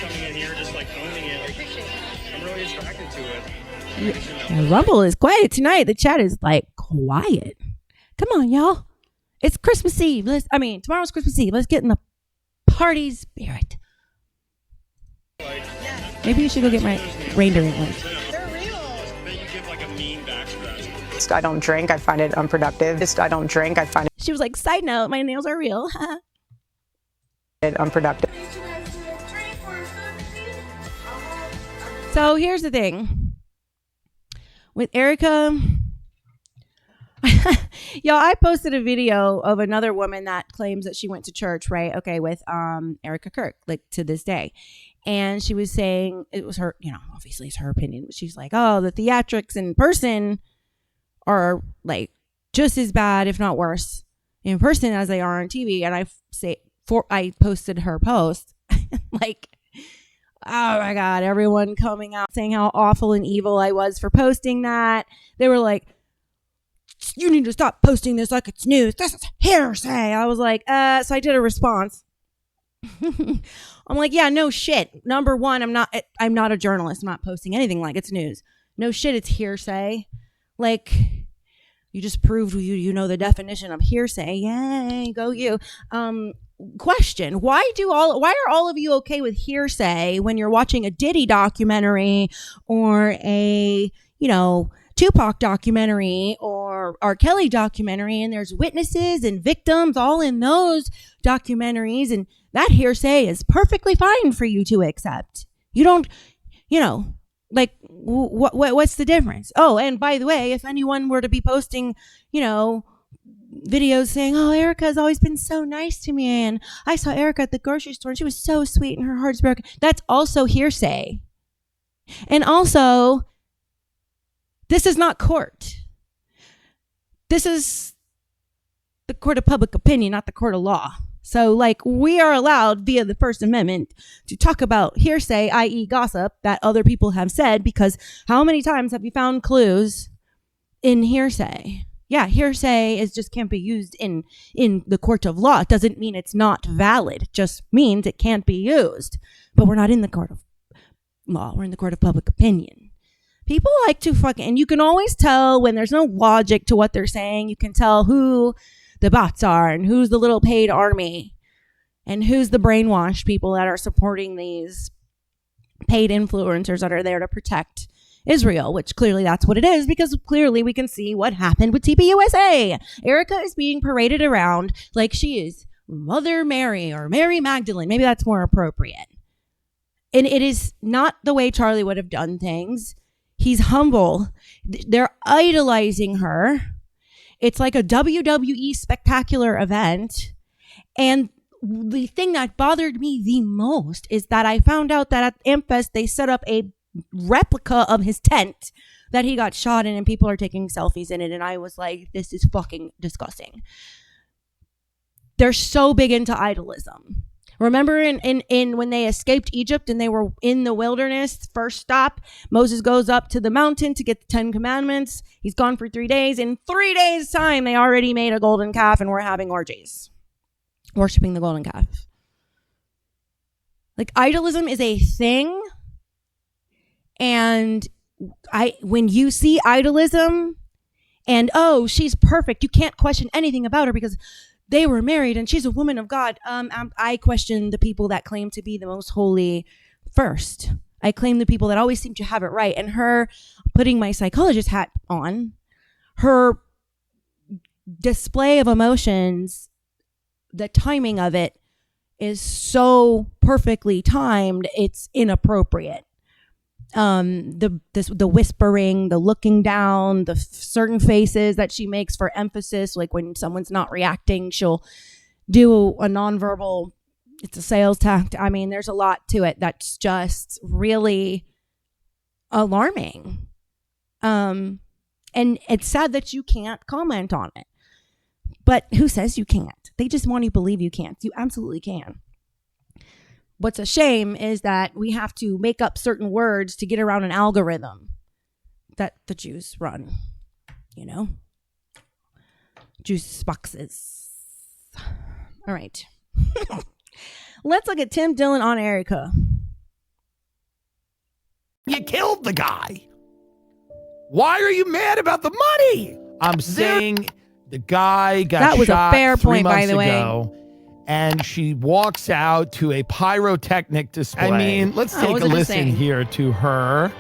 coming in here just like owning it. I'm really attracted to it. Yeah, Rumble is quiet tonight. The chat is like quiet. Come on, y'all. It's Christmas Eve. Tomorrow's Christmas Eve. Let's get in the party spirit. Maybe you should go get my reindeer antlers. They're real. Then you give like a mean back scratch. I don't drink. I find it unproductive. I don't drink. I find She was like, side note, my nails are real. it unproductive. So here's the thing. With Erica, yo, I posted a video of another woman that claims that she went to church, right? Okay, with Erica Kirk, like to this day. And she was saying, it was her, you know, obviously it's her opinion, but she's like, oh, the theatrics in person are like just as bad, if not worse, in person as they are on TV. And I posted her post like, oh my God, everyone coming out saying how awful and evil I was for posting that. They were like, you need to stop posting this like it's news. This is hearsay. I was like, so I did a response. I'm like, yeah, no shit. Number one, I'm not a journalist. I'm not posting anything like it's news. No shit, it's hearsay. Like, you just proved you know the definition of hearsay. Yay, go you. Question: Why are all of you okay with hearsay when you're watching a Diddy documentary or a, you know, Tupac documentary or R. Kelly documentary, and there's witnesses and victims all in those documentaries, and that hearsay is perfectly fine for you to accept. You don't, you know, like what's the difference? Oh, and by the way, if anyone were to be posting, you know, videos saying, oh, Erica's always been so nice to me, and I saw Erica at the grocery store and she was so sweet and her heart's broken, that's also hearsay. And also, this is not court. This is the court of public opinion, not the court of law. So, like, we are allowed via the First Amendment to talk about hearsay, i.e. gossip, that other people have said, because how many times have you found clues in hearsay? Yeah, hearsay just can't be used in the court of law. It doesn't mean it's not valid. It just means it can't be used. But we're not in the court of law. We're in the court of public opinion. People like to and you can always tell when there's no logic to what they're saying. You can tell who the bots are and who's the little paid army and who's the brainwashed people that are supporting these paid influencers that are there to protect Israel, which clearly that's what it is, because clearly we can see what happened with TPUSA. Erica is being paraded around like she is Mother Mary or Mary Magdalene. Maybe that's more appropriate. And it is not the way Charlie would have done things. He's humble. They're idolizing her. It's like a WWE spectacular event. And the thing that bothered me the most is that I found out that at Amfest, they set up a replica of his tent that he got shot in, and people are taking selfies in it. And I was like, this is fucking disgusting. They're so big into idolism. Remember in when they escaped Egypt and they were in the wilderness, first stop, Moses goes up to the mountain to get the 10 Commandments. He's gone for 3 days. In 3 days' time, they already made a golden calf and were having orgies, worshiping the golden calf. Like, idolism is a thing. And when you see idolism and, oh, she's perfect, you can't question anything about her because they were married and she's a woman of God. I question the people that claim to be the most holy first. I claim the people that always seem to have it right. And her putting my psychologist hat on, her display of emotions, the timing of it is so perfectly timed, it's inappropriate. The whispering, the looking down, the certain faces that she makes for emphasis, like when someone's not reacting, she'll do a nonverbal, it's a sales tactic. I mean, there's a lot to it that's just really alarming. And it's sad that you can't comment on it. But who says you can't? They just want you to believe you can't. You absolutely can. What's a shame is that we have to make up certain words to get around an algorithm that the Jews run, you know? Juice boxes. All right. Let's look at Tim Dillon on Erica. You killed the guy. Why are you mad about the money? I'm saying the guy got shot. That was a fair point, by the way. And she walks out to a pyrotechnic display. I mean, let's take a listen here to her.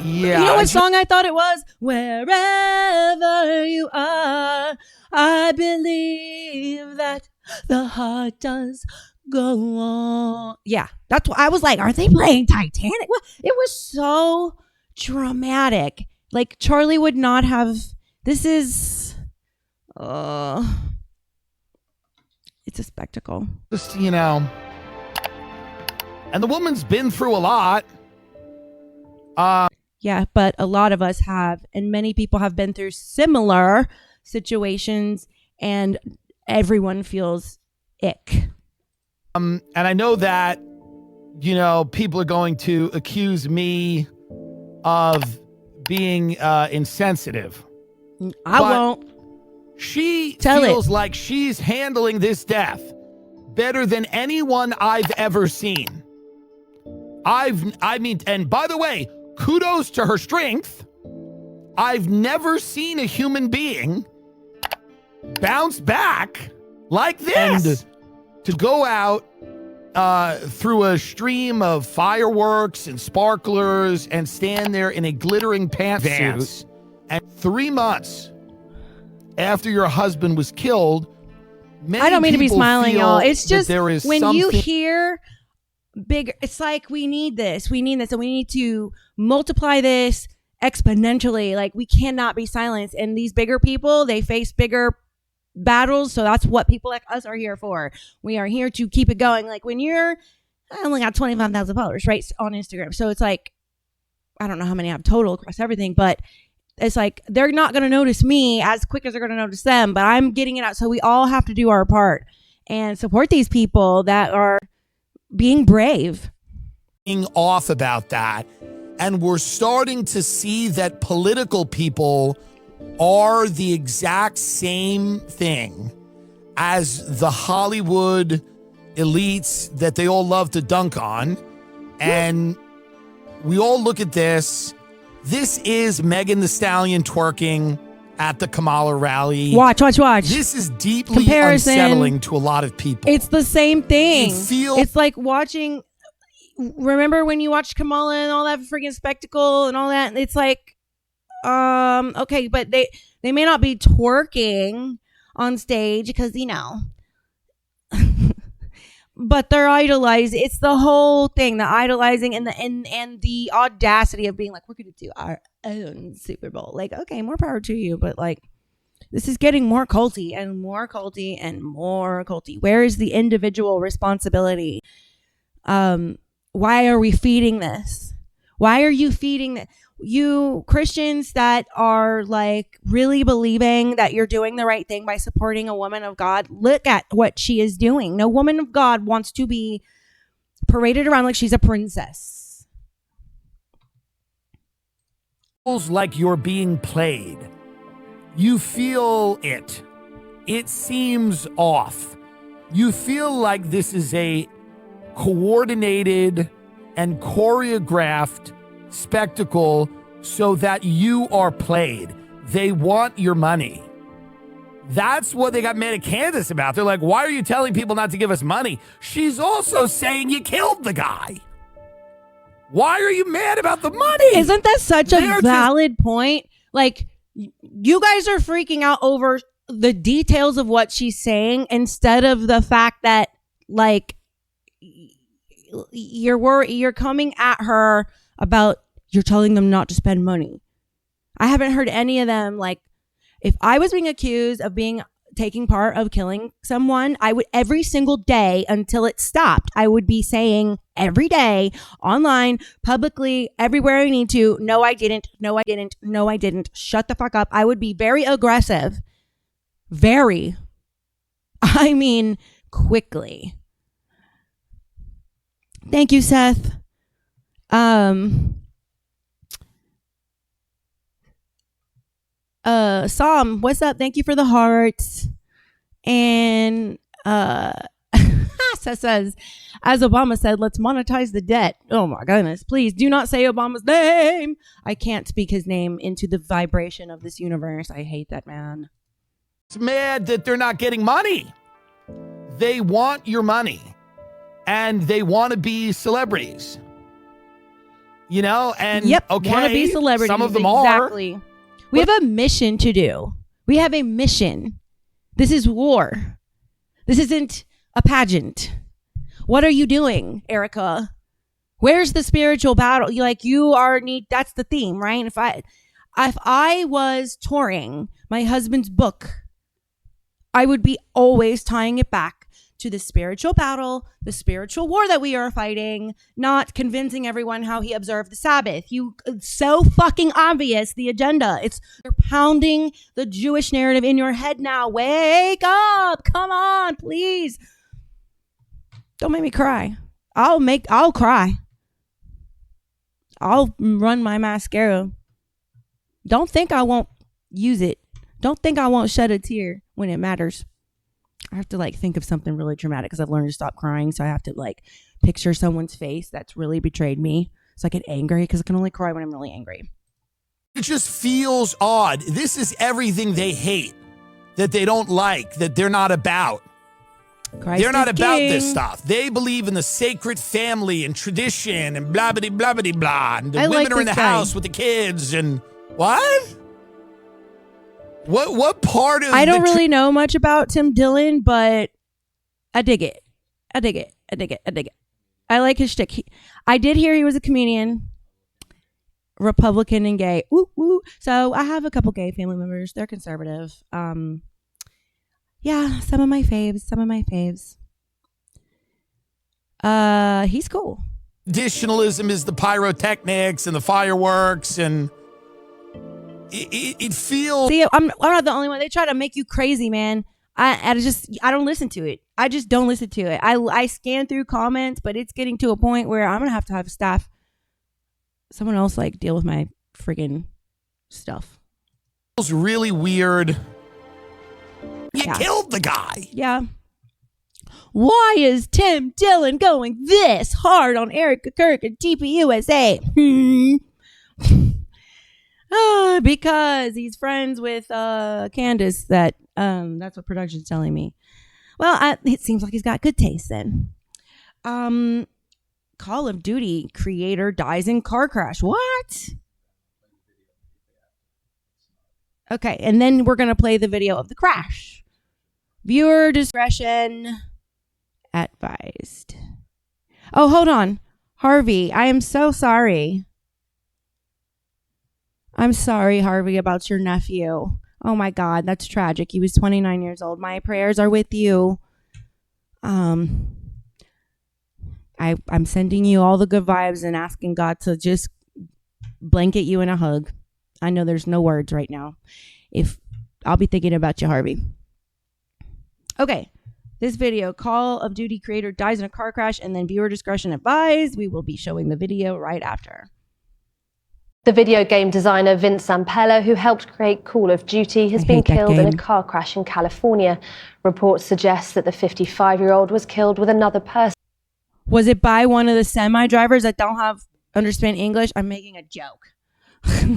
Yeah. You know what song I thought it was? Wherever you are, I believe that the heart does go on. Yeah, that's what I was like. Are they playing Titanic? It was so dramatic. Like Charlie would not have. This is. It's a spectacle. Just, you know. And the woman's been through a lot. Yeah, but a lot of us have, and many people have been through similar situations, and everyone feels ick. And I know that, you know, people are going to accuse me of being insensitive. I won't. She feels like she's handling this death better than anyone I've ever seen. I mean, and by the way, kudos to her strength. I've never seen a human being bounce back like this. And to go out through a stream of fireworks and sparklers and stand there in a glittering pantsuit, and 3 months after your husband was killed, many I don't mean to be people smiling, feel y'all. It's that just there is when something- you hear bigger, it's like we need this, and we need to multiply this exponentially. Like we cannot be silenced. And these bigger people, they face bigger battles. So that's what people like us are here for. We are here to keep it going. Like when I only got 25,000 followers, right, on Instagram. So it's like, I don't know how many I have total across everything, but it's like they're not going to notice me as quick as they're going to notice them, but I'm getting it out. So we all have to do our part and support these people that are being brave. Being off about that. And we're starting to see that political people are the exact same thing as the Hollywood elites that they all love to dunk on. And we all look at this. This is Megan Thee Stallion twerking at the Kamala rally. Watch. This is deeply unsettling to a lot of people. It's the same thing. You feel it's like watching. Remember when you watched Kamala and all that freaking spectacle and all that? It's like, okay, but they may not be twerking on stage because, you know, but they're idolized. It's the whole thing, the idolizing and the audacity of being like, we're going to do our own Super Bowl. Like, okay, more power to you. But like, this is getting more culty and more culty and more culty. Where is the individual responsibility? Why are we feeding this? Why are you feeding this? You Christians that are like really believing that you're doing the right thing by supporting a woman of God, look at what she is doing. No woman of God wants to be paraded around like she's a princess. Feels like you're being played. You feel it. It seems off. You feel like this is a coordinated and choreographed spectacle so that you are played. They want your money. That's what they got mad at Candace about. They're like, why are you telling people not to give us money? She's also saying you killed the guy. Why are you mad about the money? Isn't that such a valid point? Like, you guys are freaking out over the details of what she's saying instead of the fact that, like, you're coming at her about you're telling them not to spend money. I haven't heard any of them like, if I was being accused of taking part of killing someone, I would every single day until it stopped. I would be saying every day online, publicly, everywhere I need to, no, I didn't. No, I didn't. No, I didn't. Shut the fuck up. I would be very aggressive. Very. I mean, quickly. Thank you, Seth. Psalm, what's up? Thank you for the hearts. And Seth says, as Obama said, let's monetize the debt. Oh my goodness. Please do not say Obama's name. I can't speak his name into the vibration of this universe. I hate that man. It's mad that they're not getting money. They want your money. And they want to be celebrities. You know, and okay, want to be celebrities. Some of them exactly. are. We have a mission to do. We have a mission. This is war. This isn't a pageant. What are you doing, Erica? Where's the spiritual battle? That's the theme, right? If I was touring my husband's book, I would be always tying it back to the spiritual battle, the spiritual war that we are fighting, not convincing everyone how he observed the Sabbath. It's so fucking obvious, the agenda. You're pounding the Jewish narrative in your head now. Wake up. Come on, please. Don't make me cry. I'll cry. I'll run my mascara. Don't think I won't use it. Don't think I won't shed a tear when it matters. I have to think of something really dramatic because I've learned to stop crying. So I have to picture someone's face that's really betrayed me. So I get angry because I can only cry when I'm really angry. It just feels odd. This is everything they hate, that they don't like, that they're not about. They're not about this stuff. They believe in the sacred family and tradition and blah, blah, blah, blah, blah. And the women are in the house with the kids and what? What part of I don't really know much about Tim Dillon, but I dig it. I I like his shtick. I did hear he was a comedian, Republican and gay. Woo, woo. So I have a couple gay family members. They're conservative. Yeah, some of my faves. He's cool. Traditionalism is the pyrotechnics and the fireworks, and it feels. See, I'm not the only one. They try to make you crazy, man. I don't listen to it. I just don't listen to it. I scan through comments, but it's getting to a point where I'm gonna have to have someone else deal with my friggin' stuff. It feels really weird. You killed the guy. Yeah. Why is Tim Dillon going this hard on Erica Kirk and TPUSA? Because he's friends with Candace. That's what production's telling me. Well, it seems like he's got good taste then. Call of Duty creator dies in car crash. What? Okay, and then we're going to play the video of the crash. Viewer discretion advised. Oh, hold on. Harvey, I am so sorry. I'm sorry, Harvey, about your nephew. Oh my God, that's tragic. He was 29 years old. My prayers are with you. I'm sending you all the good vibes and asking God to just blanket you in a hug. I know there's no words right now. I'll be thinking about you, Harvey. Okay. This video, Call of Duty creator dies in a car crash, and then viewer discretion advised. We will be showing the video right after. The video game designer Vince Zampella, who helped create Call of Duty, has been killed in a car crash in California. Reports suggest that the 55-year-old was killed with another person. Was it by one of the semi-drivers that don't understand English? I'm making a joke.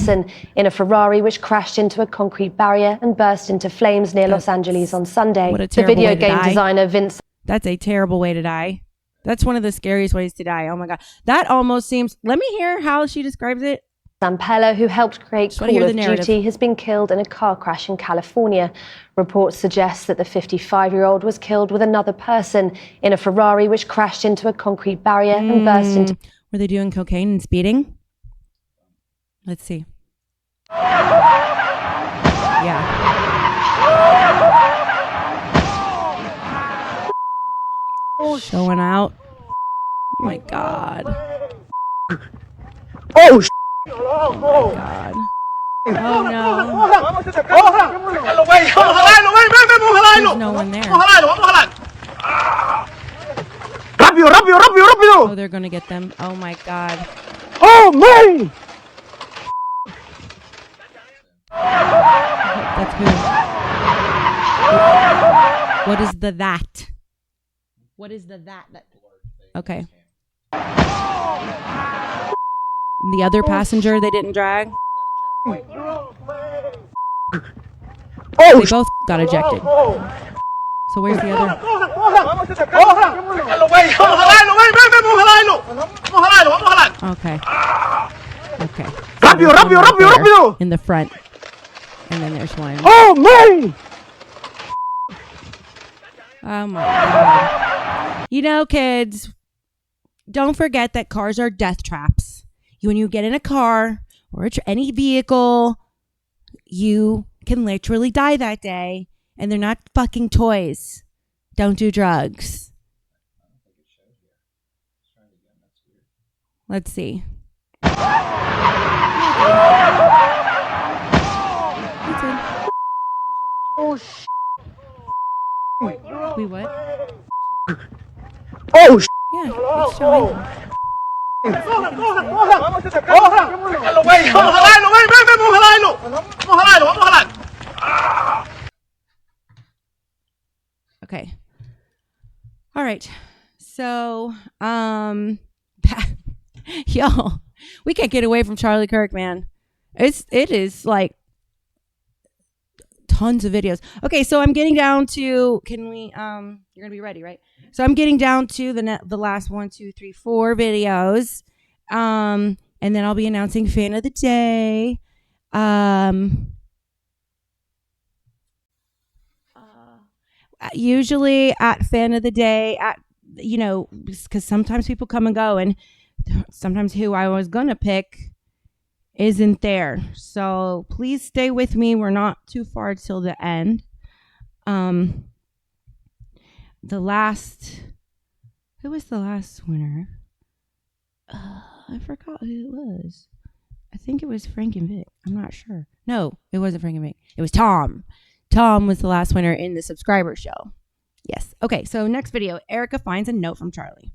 In a Ferrari which crashed into a concrete barrier and burst into flames near Los Angeles on Sunday. The video game designer Vince. That's a terrible way to die. That's one of the scariest ways to die. Oh my God. That almost seems. Let me hear how she describes it. Zampella, who helped create Call of Duty, has been killed in a car crash in California. Reports suggest that the 55-year-old was killed with another person in a Ferrari which crashed into a concrete barrier and burst into. Were they doing cocaine and speeding? Let's see. Yeah. Showing out. Oh my God. Oh, oh my God. Oh no. There's no one there. Rápido. Oh, they're gonna get them. Oh my God. Oh man. That's who. What is the that? What is the that? Okay. The other passenger they didn't drag? Oh, they both got ejected. So where's the other? Okay. rápido. In the front. And then there's one. Oh, man! Oh my God. You know, kids, don't forget that cars are death traps. When you get in a car or any vehicle, you can literally die that day. And they're not fucking toys. Don't do drugs. Let's see. Oh, We what? Oh, yeah, it's showing. Okay. All right. So, y'all, we can't get away from Charlie Kirk, man. It is like tons of videos. Okay, so I'm getting down to, can we, you're gonna be ready, right? So I'm getting down to the last 1, 2, 3, 4 videos. And then I'll be announcing fan of the day. Usually at fan of the day, because sometimes people come and go, and sometimes who I was gonna pick isn't there. So please stay with me. We're not too far till the end. Who was the last winner? I forgot who it was. I think it was Frank and Vic. I'm not sure. No, it wasn't Frank and Vic. It was Tom. Tom was the last winner in the subscriber show. Yes. Okay, so next video, Erica finds a note from Charlie.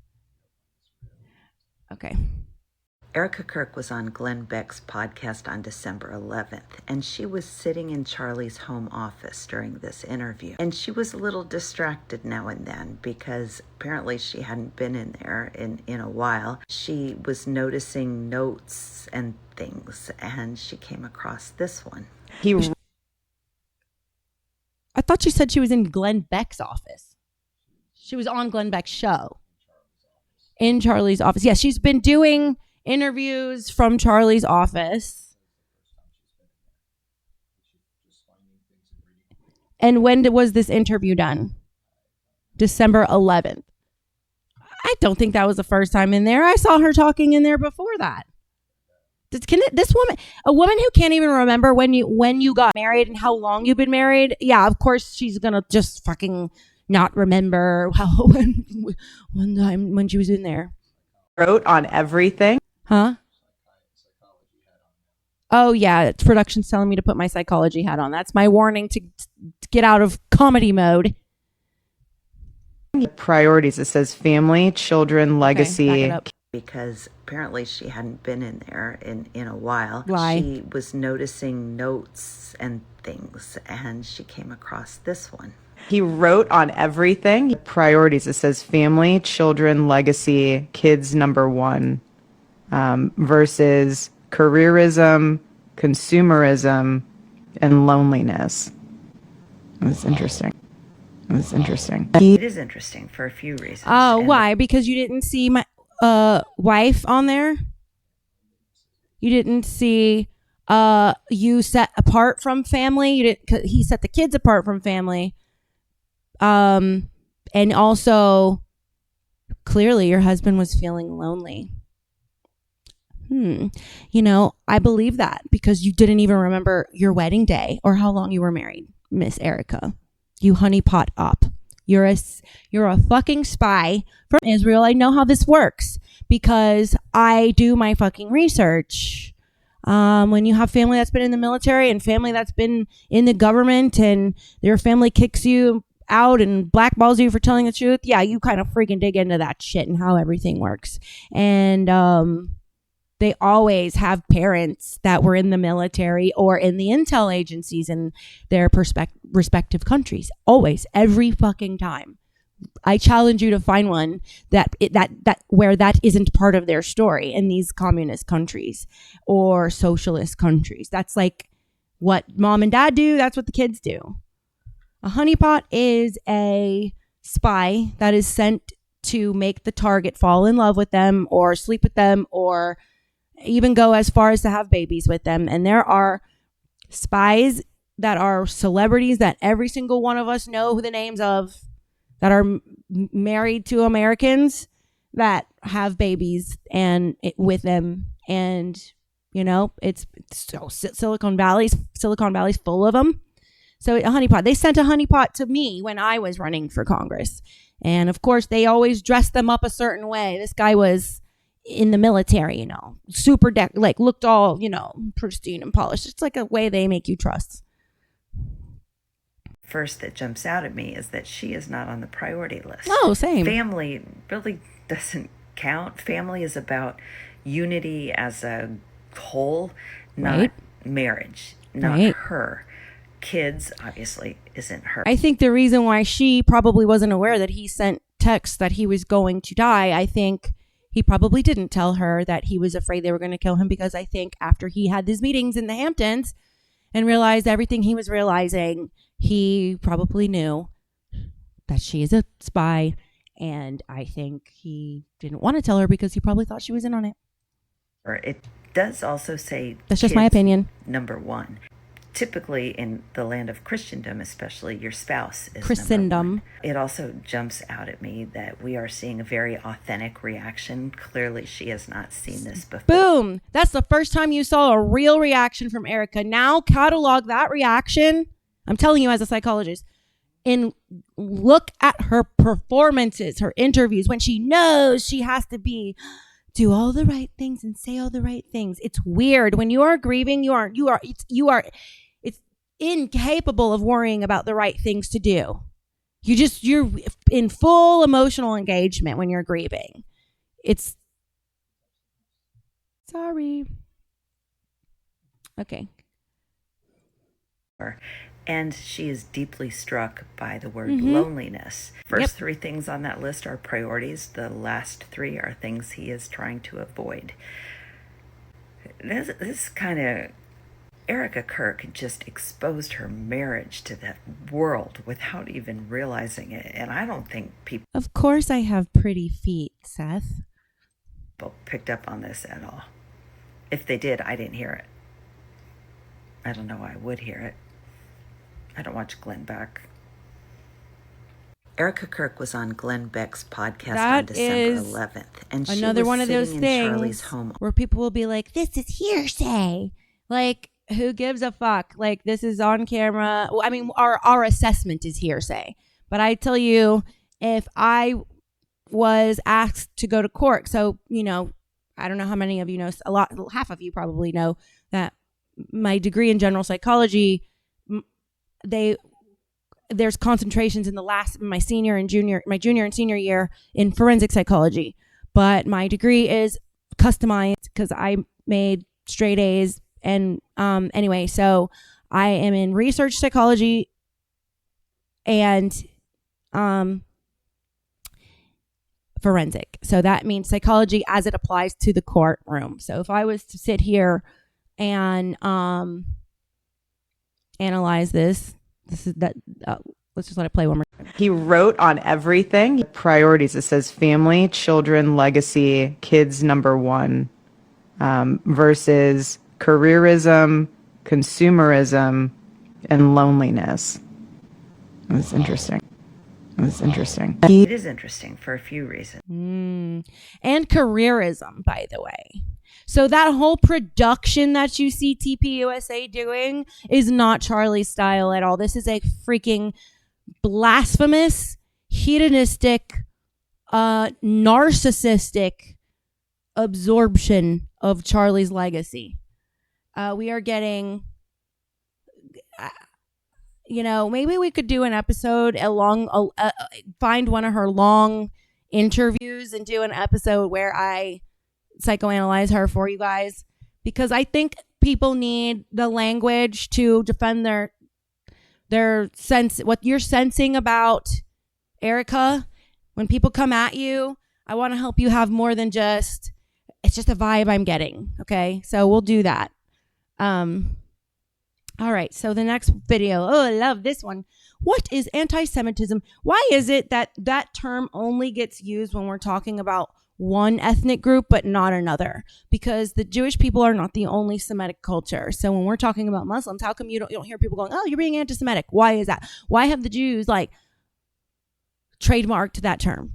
Okay. Erica Kirk was on Glenn Beck's podcast on December 11th, and she was sitting in Charlie's home office during this interview. And she was a little distracted now and then because apparently she hadn't been in there in a while. She was noticing notes and things, and she came across this one. I thought she said she was in Glenn Beck's office. She was on Glenn Beck's show. In Charlie's office. Yes, she's been doing interviews from Charlie's office. And when was this interview done? December 11th. I don't think that was the first time in there. I saw her talking in there before that. This woman, a woman who can't even remember when you got married and how long you've been married. Yeah, of course she's gonna just fucking not remember one time when she was in there. Wrote on everything. Huh? Oh yeah, production's telling me to put my psychology hat on. That's my warning to get out of comedy mode. Priorities. It says family, children, legacy. Okay, back it up. Because apparently she hadn't been in there in a while. Why? She was noticing notes and things, and she came across this one. He wrote on everything. Priorities. It says family, children, legacy, kids number one, versus careerism, consumerism, and loneliness. It's interesting. It's interesting. It is interesting for a few reasons. Oh, And why? Because you didn't see my wife on there? You didn't see you set apart from family? You didn't. He set the kids apart from family. And also clearly your husband was feeling lonely. I believe that because you didn't even remember your wedding day or how long you were married, Miss Erica. You honeypot up. You're a fucking spy from Israel. I know how this works because I do my fucking research. When you have family that's been in the military and family that's been in the government and their family kicks you out and blackballs you for telling the truth, yeah, you kind of freaking dig into that shit and how everything works. And they always have parents that were in the military or in the intel agencies in their respective countries. Always, every fucking time. I challenge you to find one that where that isn't part of their story in these communist countries or socialist countries. That's like what mom and dad do. That's what the kids do. A honeypot is a spy that is sent to make the target fall in love with them or sleep with them or even go as far as to have babies with them. And there are spies that are celebrities that every single one of us know who the names of, that are married to Americans, that have babies and with them. And, you know, it's so Silicon Valley's full of them. So a honeypot, they sent a honeypot to me when I was running for Congress. And of course they always dressed them up a certain way. This guy was in the military, you know, super like looked all, you know, pristine and polished. It's like a way they make you trust. First that jumps out at me is that she is not on the priority list. Oh, same. Family really doesn't count. Family is about unity as a whole, not marriage, not her. Kids, obviously, isn't her. I think the reason why she probably wasn't aware that he sent texts that he was going to die, I think he probably didn't tell her that he was afraid they were going to kill him, because I think after he had these meetings in the Hamptons and realized everything he was realizing, he probably knew that she is a spy. And I think he didn't want to tell her because he probably thought she was in on it. It does also say that's just my opinion. Number one. Typically in the land of Christendom, especially, your spouse is Christendom. It also jumps out at me that we are seeing a very authentic reaction. Clearly, she has not seen this before. Boom! That's the first time you saw a real reaction from Erica. Now catalog that reaction. I'm telling you as a psychologist. And look at her performances, her interviews, when she knows she has to do all the right things and say all the right things. It's weird. When you are grieving, it's incapable of worrying about the right things to do. You're in full emotional engagement when you're grieving. It's sorry. Okay. And she is deeply struck by the word loneliness. First three things on that list are priorities. The last three are things he is trying to avoid. This kind of, Erica Kirk just exposed her marriage to the world without even realizing it. And I don't think people... Of course I have pretty feet, Seth. ...picked up on this at all. If they did, I didn't hear it. I don't know why I would hear it. I don't watch Glenn Beck. Erica Kirk was on Glenn Beck's podcast on December 11th. And she another one of those things where people will be like, this is hearsay. Like, who gives a fuck? Like, this is on camera. Well, I mean, our assessment is hearsay. But I tell you, if I was asked to go to court, so, you know, I don't know how many of you know, half of you probably know that my degree in general psychology, there's concentrations in my junior and senior year in forensic psychology, but my degree is customized because I made straight A's. And anyway, so I am in research psychology and forensic. So that means psychology as it applies to the courtroom. So if I was to sit here and analyze this is that let's just let it play one more time. He wrote on everything. Priorities. It says family, children, legacy, kids number one, versus careerism, consumerism, and loneliness. That's interesting. It is interesting for a few reasons. And careerism, by the way. So that whole production that you see TPUSA doing is not Charlie's style at all. This is a freaking blasphemous, hedonistic, narcissistic absorption of Charlie's legacy. We are getting, you know, maybe we could do an episode find one of her long interviews and do an episode where I psychoanalyze her for you guys, because I think people need the language to defend their sense, what you're sensing about Erica. When people come at you, I want to help you have more than it's just a vibe I'm getting. Okay. So we'll do that. All right. So the next video. Oh, I love this one. What is anti-Semitism? Why is it that term only gets used when we're talking about one ethnic group but not another, because the Jewish people are not the only Semitic culture. So when we're talking about Muslims, how come you don't hear people going, oh, you're being anti-Semitic? Why is that? Why have the Jews like trademarked that term?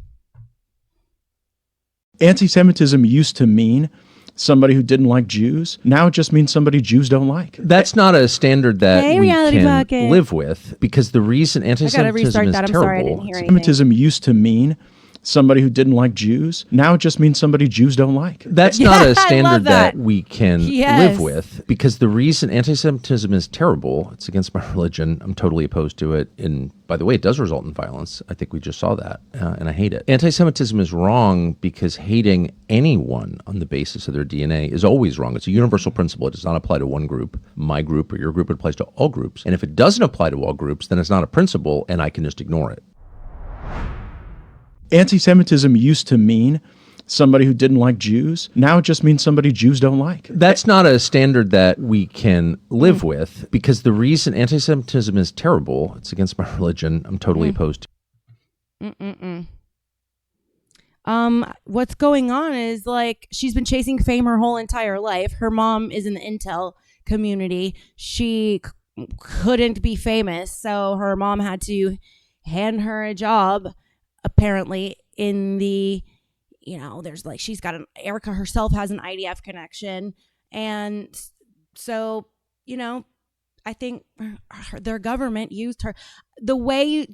Anti-Semitism used to mean somebody who didn't like Jews. Now it just means somebody Jews don't like. That's not a standard that we can Pocket. live with, because the reason anti-Semitism is terrible. Anti-Semitism used to mean somebody who didn't like Jews. Now it just means somebody Jews don't like. That's not a standard that we can Yes. live with, because the reason anti-Semitism is terrible, it's against my religion. I'm totally opposed to it. And by the way, it does result in violence. I think we just saw that, and I hate it. Anti-Semitism is wrong because hating anyone on the basis of their DNA is always wrong. It's a universal principle. It does not apply to one group, my group or your group. It applies to all groups. And if it doesn't apply to all groups, then it's not a principle, and I can just ignore it. Anti-Semitism used to mean somebody who didn't like Jews. Now it just means somebody Jews don't like. That's not a standard that we can live with, because the reason anti-Semitism is terrible, it's against my religion. I'm totally opposed to it. What's going on is, like, she's been chasing fame her whole entire life. Her mom is in the intel community. She couldn't be famous, so her mom had to hand her a job, apparently, in the, there's like, she's got Erica herself has an IDF connection. And so, I think their government used her the way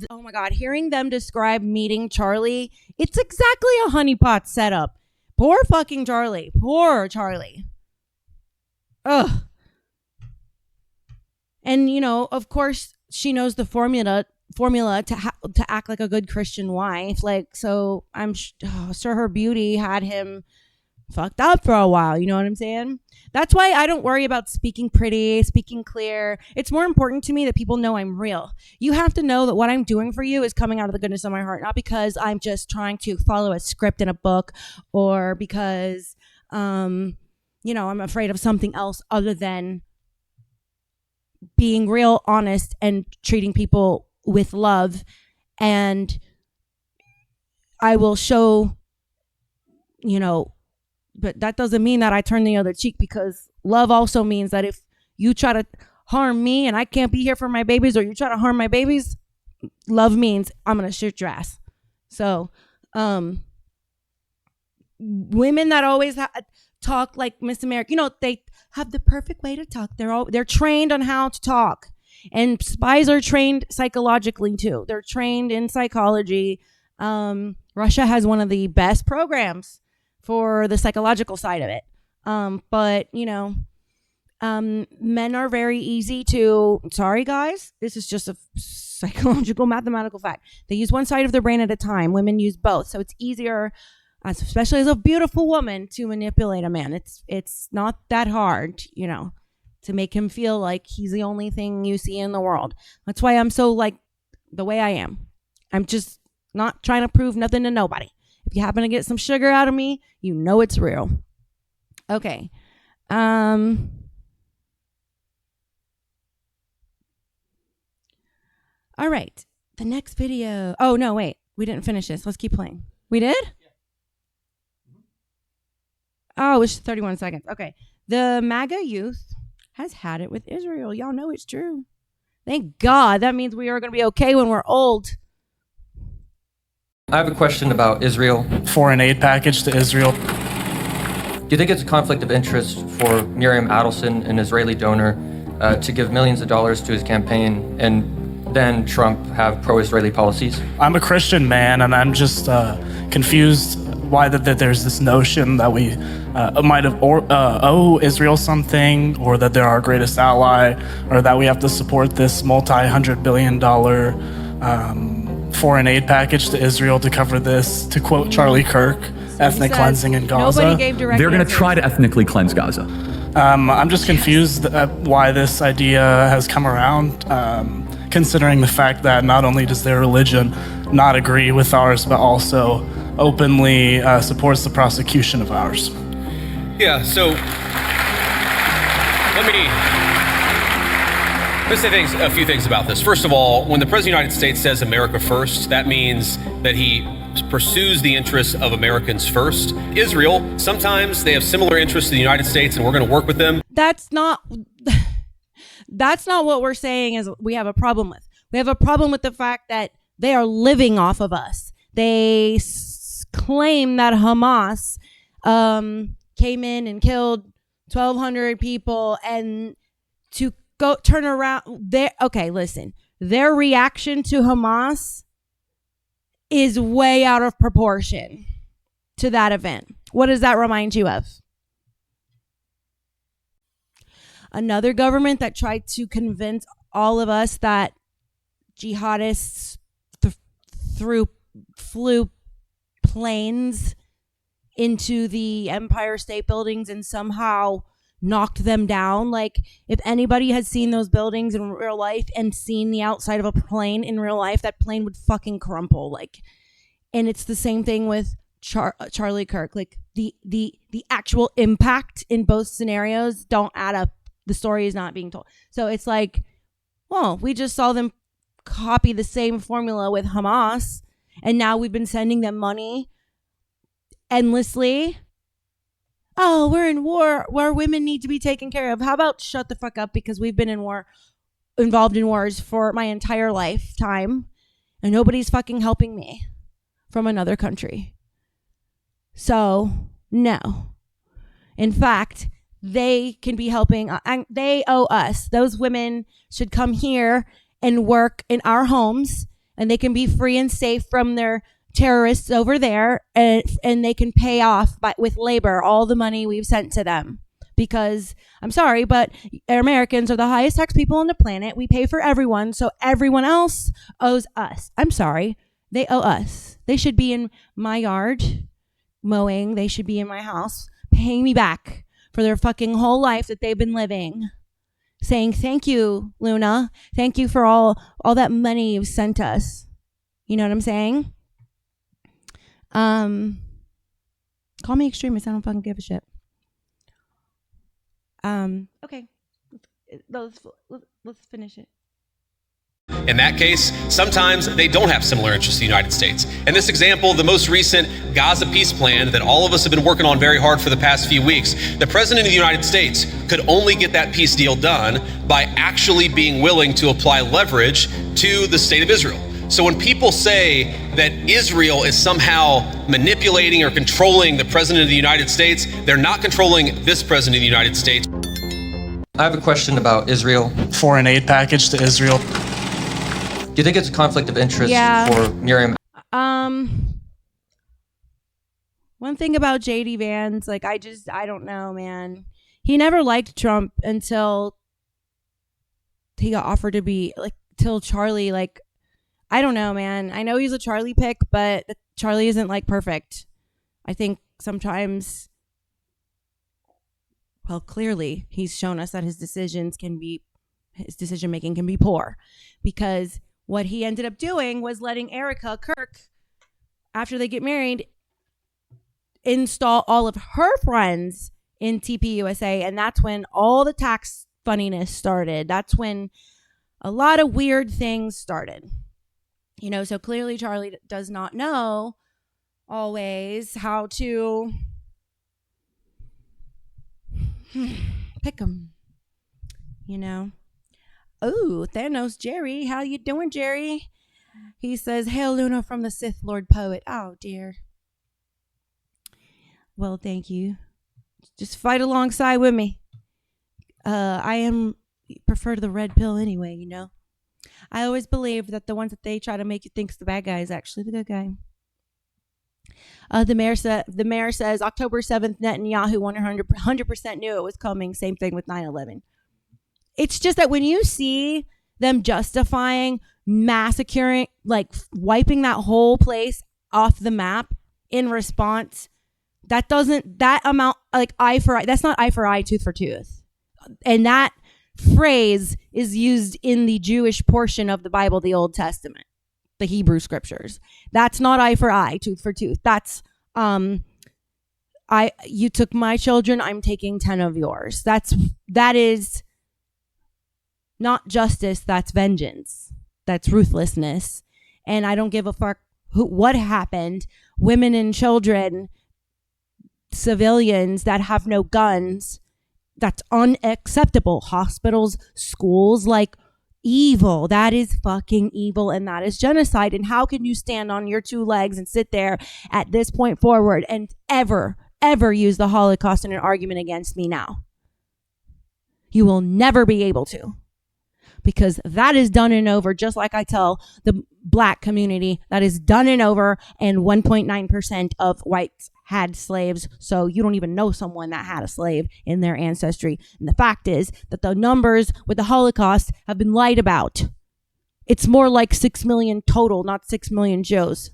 oh my God, hearing them describe meeting Charlie, it's exactly a honeypot setup. Poor fucking Charlie. Poor Charlie. Ugh. And, of course, she knows the formula to act like a good Christian wife. Like, so I'm sure her beauty had him fucked up for a while. You know what I'm saying? That's why I don't worry about speaking pretty, speaking clear. It's more important to me that people know I'm real. You have to know that what I'm doing for you is coming out of the goodness of my heart, not because I'm just trying to follow a script in a book, or because, I'm afraid of something else other than being real, honest, and treating people with love. And I will show, but that doesn't mean that I turn the other cheek, because love also means that if you try to harm me and I can't be here for my babies, or you try to harm my babies, love means I'm going to shoot your ass. So, women that always talk like Miss America, they have the perfect way to talk. They're trained on how to talk. And spies are trained psychologically too. They're trained in psychology. Russia has one of the best programs for the psychological side of it. But men are very easy to, sorry guys, this is just a psychological mathematical fact. They use one side of their brain at a time. Women use both. So it's easier, especially as a beautiful woman, to manipulate a man. It's not that hard, to make him feel like he's the only thing you see in the world. That's why I'm so like the way I am. I'm just not trying to prove nothing to nobody. If you happen to get some sugar out of me, it's real. Okay. All right. The next video. Oh, no, wait. We didn't finish this. Let's keep playing. We did? Oh, it's 31 seconds. Okay. The MAGA youth has had it with Israel. Y'all know it's true. Thank God. That means we are going to be okay when we're old. I have a question about Israel. Foreign aid package to Israel. Do you think it's a conflict of interest for Miriam Adelson, an Israeli donor, to give millions of dollars to his campaign, and then Trump have pro-Israeli policies? I'm a Christian man, and I'm just confused why that there's this notion that we might have owe Israel something, or that they're our greatest ally, or that we have to support this multi-$100 billion foreign aid package to Israel to cover this, to quote Charlie Kirk, ethnic cleansing in Gaza. They're going to try to ethnically cleanse Gaza. I'm just confused at why this idea has come around, considering the fact that not only does their religion not agree with ours, but also openly supports the prosecution of ours. Yeah, so let's say a few things about this. First of all, when the President of the United States says America first, that means that he pursues the interests of Americans first. Israel, sometimes they have similar interests to the United States, and we're going to work with them. That's not what we're saying is we have a problem with. We have a problem with the fact that they are living off of us. They claim that Hamas came in and killed 1,200 people, and to go turn around their reaction to Hamas is way out of proportion to that event. What does that remind you of? Another government that tried to convince all of us that jihadists flew planes into the Empire State Buildings and somehow knocked them down. Like, if anybody has seen those buildings in real life and seen the outside of a plane in real life, that plane would fucking crumple. Like, and it's the same thing with Charlie Kirk. Like, the actual impact in both scenarios don't add up. The story is not being told. So it's like, well, we just saw them copy the same formula with Hamas, and now we've been sending them money endlessly. Oh, we're in war where women need to be taken care of. How about shut the fuck up, because we've been involved in wars for my entire lifetime, and nobody's fucking helping me from another country. So, no. In fact, they can be helping. They owe us. Those women should come here and work in our homes, and they can be free and safe from their terrorists over there, and they can pay off with labor all the money we've sent to them. Because I'm sorry, but Americans are the highest tax people on the planet. We pay for everyone, so everyone else owes us. I'm sorry, they owe us. They should be in my yard mowing. They should be in my house paying me back for their fucking whole life that they've been living, saying thank you, Luna, thank you for all that money you've sent us. You know what I'm saying? Call me extremist. I don't fucking give a shit. Okay. Let's finish it. In that case, sometimes they don't have similar interests to the United States. In this example, the most recent Gaza peace plan that all of us have been working on very hard for the past few weeks, the President of the United States could only get that peace deal done by actually being willing to apply leverage to the state of Israel. So when people say that Israel is somehow manipulating or controlling the President of the United States, they're not controlling this President of the United States. I have a question about Israel. Foreign aid package to Israel. Do you think it's a conflict of interest Yeah. for Miriam? One thing about JD Vance, like, I don't know, man. He never liked Trump until he got offered to be, like, till Charlie, like, I don't know, man. I know he's a Charlie pick, but Charlie isn't, like, perfect. I think sometimes, well, clearly he's shown us that his decision making can be poor, because what he ended up doing was letting Erica Kirk, after they get married, install all of her friends in TPUSA, and that's when all the tax funniness started. That's when a lot of weird things started. You know, so clearly Charlie does not know always how to pick them, you know. Oh, Thanos Jerry, how you doing, Jerry? He says, "Hail Luna from the Sith Lord Poet." Oh, dear. Well, thank you. Just fight alongside with me. I prefer the red pill anyway, you know. I always believed that the ones that they try to make you think is the bad guy is actually the good guy. The mayor says October 7th, Netanyahu 100% knew it was coming. Same thing with 9/11. It's just that when you see them justifying massacring, like wiping that whole place off the map in response, that amount, like eye for eye, that's not eye for eye, tooth for tooth. And that phrase is used in the Jewish portion of the Bible, the Old Testament, the Hebrew scriptures. That's not eye for eye, tooth for tooth. That's you took my children, I'm taking 10 of yours. That is not justice, that's vengeance. That's ruthlessness. And I don't give a fuck what happened, women and children, civilians that have no guns, that's unacceptable. Hospitals, schools, like evil. That is fucking evil, and that is genocide. And how can you stand on your two legs and sit there at this point forward and ever use the Holocaust in an argument against me now? You will never be able to, because that is done and over. Just like I tell the black community, that is done and over, and 1.9% of whites had slaves. So you don't even know someone that had a slave in their ancestry. And the fact is that the numbers with the Holocaust have been lied about. It's more like 6 million total, not 6 million Jews.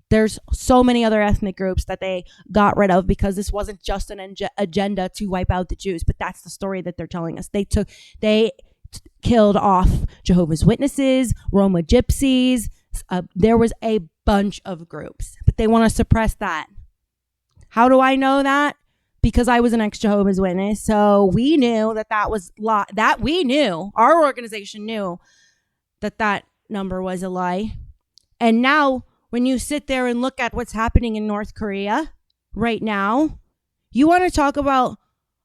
There's so many other ethnic groups that they got rid of because this wasn't just an agenda to wipe out the Jews, but that's the story that they're telling us. They killed off Jehovah's Witnesses, Roma Gypsies. There was a bunch of groups, but they want to suppress that. How do I know that? Because I was an ex-Jehovah's Witness. So we knew that was our organization knew that number was a lie. And now when you sit there and look at what's happening in North Korea right now, you want to talk about,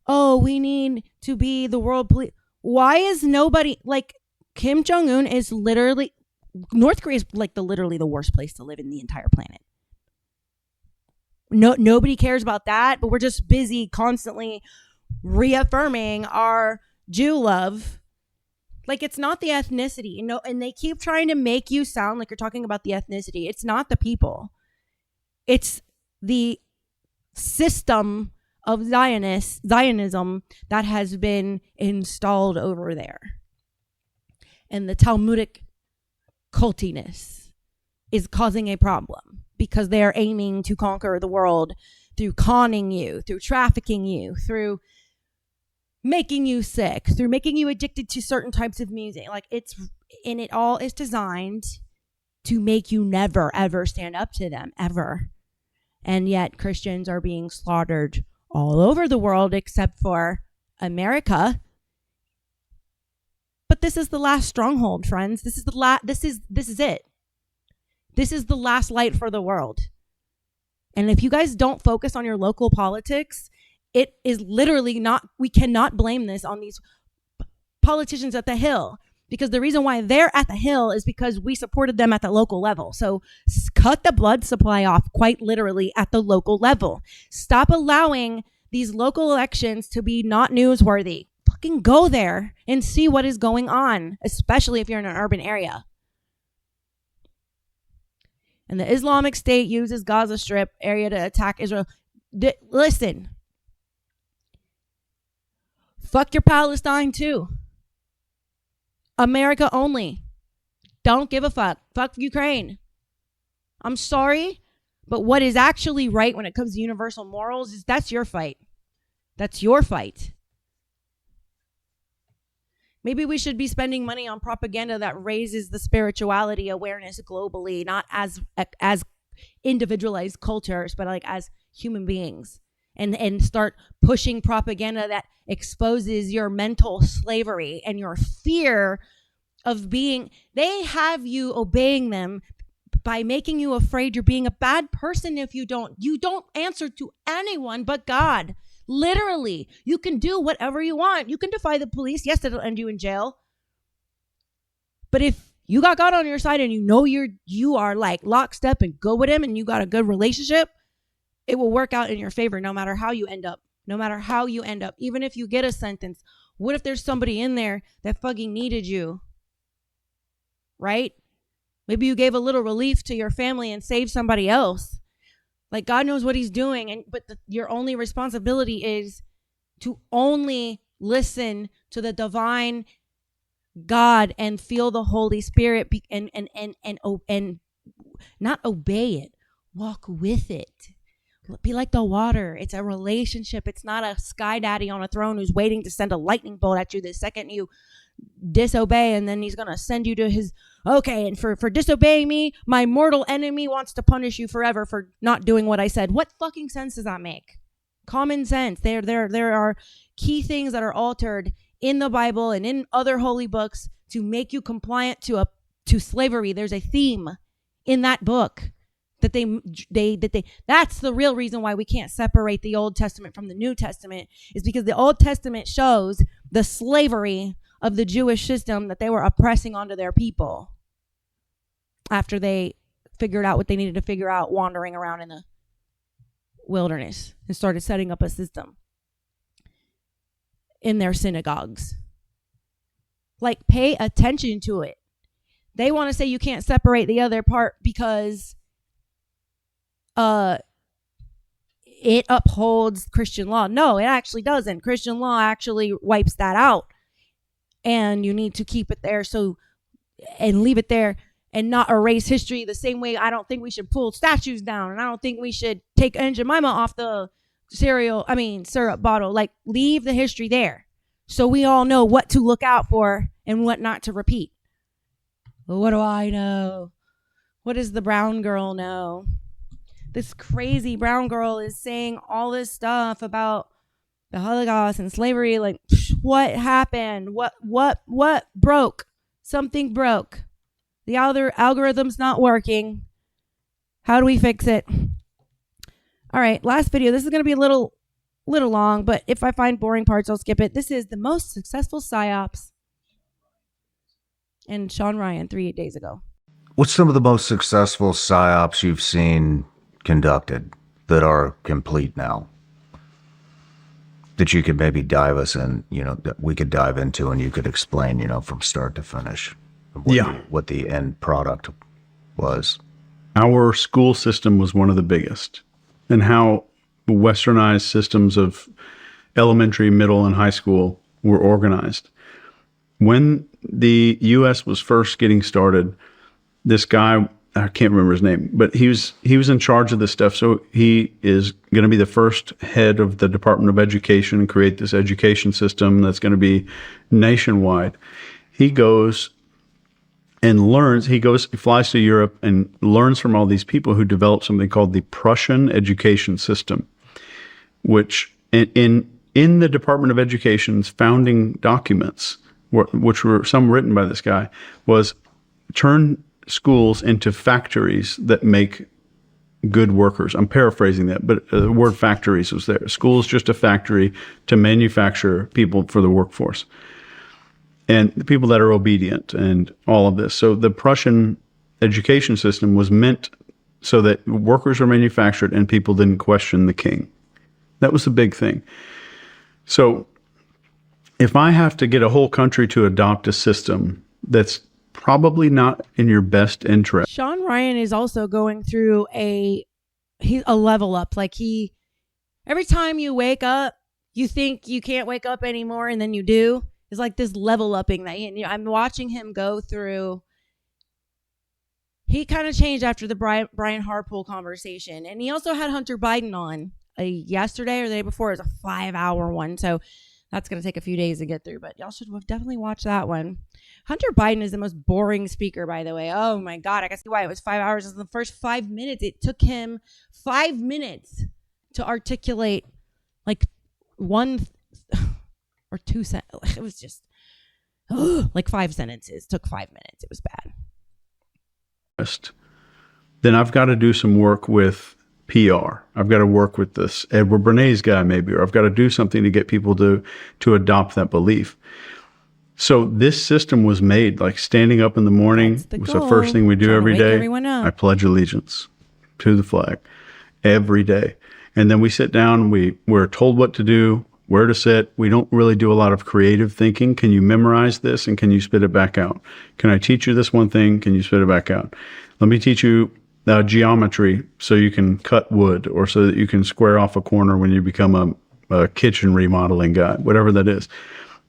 oh, we need to be the world police. Why is nobody, like, Kim Jong-un is literally, North Korea is like literally the worst place to live in the entire planet. Nobody cares about that, but we're just busy constantly reaffirming our Jew love. Like, it's not the ethnicity, and they keep trying to make you sound like you're talking about the ethnicity. It's not the people. It's the system of Zionism that has been installed over there. And the Talmudic cultiness is causing a problem because they are aiming to conquer the world through conning you, through trafficking you, through making you sick, through making you addicted to certain types of music. Like, it all is designed to make you never, ever stand up to them, ever. And yet Christians are being slaughtered all over the world except for America. But this is the last stronghold, friends. This is it. This is the last light for the world. And if you guys don't focus on your local politics, it is literally not, we cannot blame this on these politicians at the Hill, because the reason why they're at the Hill is because we supported them at the local level. So cut the blood supply off, quite literally, at the local level. Stop allowing these local elections to be not newsworthy. Fucking go there and see what is going on, especially if you're in an urban area. And the Islamic State uses Gaza Strip area to attack Israel. Listen. Fuck your Palestine too. America only. Don't give a fuck. Fuck Ukraine. I'm sorry, but what is actually right when it comes to universal morals is that's your fight. That's your fight. Maybe we should be spending money on propaganda that raises the spirituality awareness globally, not as individualized cultures, but like as human beings, and start pushing propaganda that exposes your mental slavery and your fear of being, they have you obeying them by making you afraid you're being a bad person if you don't answer to anyone but God. Literally, you can do whatever you want. You can defy the police. Yes, it'll end you in jail. But if you got God on your side and you know you are like lockstep and go with him and you got a good relationship, it will work out in your favor no matter how you end up. No matter how you end up. Even if you get a sentence. What if there's somebody in there that fucking needed you? Right? Maybe you gave a little relief to your family and saved somebody else. Like, God knows what he's doing, but your only responsibility is to only listen to the divine God and feel the Holy Spirit and not obey it, walk with it. Be like the water. It's a relationship. It's not a sky daddy on a throne who's waiting to send a lightning bolt at you the second you disobey, and then he's gonna send you to his and for disobeying me, my mortal enemy wants to punish you forever for not doing what I said. What fucking sense does that make? Common sense. There are key things that are altered in the Bible and in other holy books to make you compliant to slavery. There's a theme in that book that that's the real reason why we can't separate the Old Testament from the New Testament, is because the Old Testament shows the slavery of the Jewish system that they were oppressing onto their people after they figured out what they needed to figure out wandering around in the wilderness and started setting up a system in their synagogues. Like, pay attention to it. They want to say you can't separate the other part because it upholds Christian law. No, it actually doesn't. Christian law actually wipes that out. And you need to keep it there and leave it there and not erase history the same way I don't think we should pull statues down, and I don't think we should take Aunt Jemima off the syrup bottle. Like, leave the history there so we all know what to look out for and what not to repeat. Well, what do I know? What does the brown girl know? This crazy brown girl is saying all this stuff about the Holocaust and slavery. Like, what happened? What broke? Something broke. The other algorithm's not working. How do we fix it? All right, last video. This is going to be a little long, but if I find boring parts, I'll skip it. This is the most successful psyops. And Sean Ryan 3 days ago. What's some of the most successful psyops you've seen conducted that are complete now, that you could maybe dive us in, that we could dive into and you could explain, from start to finish what the end product was? Our school system was one of the biggest, and how westernized systems of elementary, middle, and high school were organized. When the U.S. was first getting started, this guy, I can't remember his name, but he was in charge of this stuff. So he is going to be the first head of the Department of Education and create this education system that's going to be nationwide. He goes and learns. He flies to Europe and learns from all these people who developed something called the Prussian education system, which in the Department of Education's founding documents, which were some written by this guy, was turn schools into factories that make good workers. I'm paraphrasing that, but the word factories was there. School is just a factory to manufacture people for the workforce and the people that are obedient and all of this. So the Prussian education system was meant so that workers were manufactured and people didn't question the king. That was the big thing. So if I have to get a whole country to adopt a system that's probably not in your best interest. Sean Ryan is also going through a level up. Like, every time you wake up, you think you can't wake up anymore, and then you do. It's like this level upping that I'm watching him go through. He kind of changed after the Brian Harpool conversation, and he also had Hunter Biden on yesterday or the day before. It was a 5-hour one, so that's going to take a few days to get through, but y'all should definitely watch that one. Hunter Biden is the most boring speaker, by the way. Oh my God. I can see why it was 5 hours. In the first 5 minutes, it took him 5 minutes to articulate like one or two sentences. It was just like 5 sentences. It took 5 minutes. It was bad. Then I've got to do some work with PR. I've got to work with this Edward Bernays guy maybe, or I've got to do something to get people to adopt that belief. So this system was made, like standing up in the morning was the first thing we do every day. I pledge allegiance to the flag every day. And then we sit down, we're told what to do, where to sit. We don't really do a lot of creative thinking. Can you memorize this and can you spit it back out? Can I teach you this one thing? Can you spit it back out? Let me teach you geometry so you can cut wood, or so that you can square off a corner when you become a kitchen remodeling guy, whatever that is.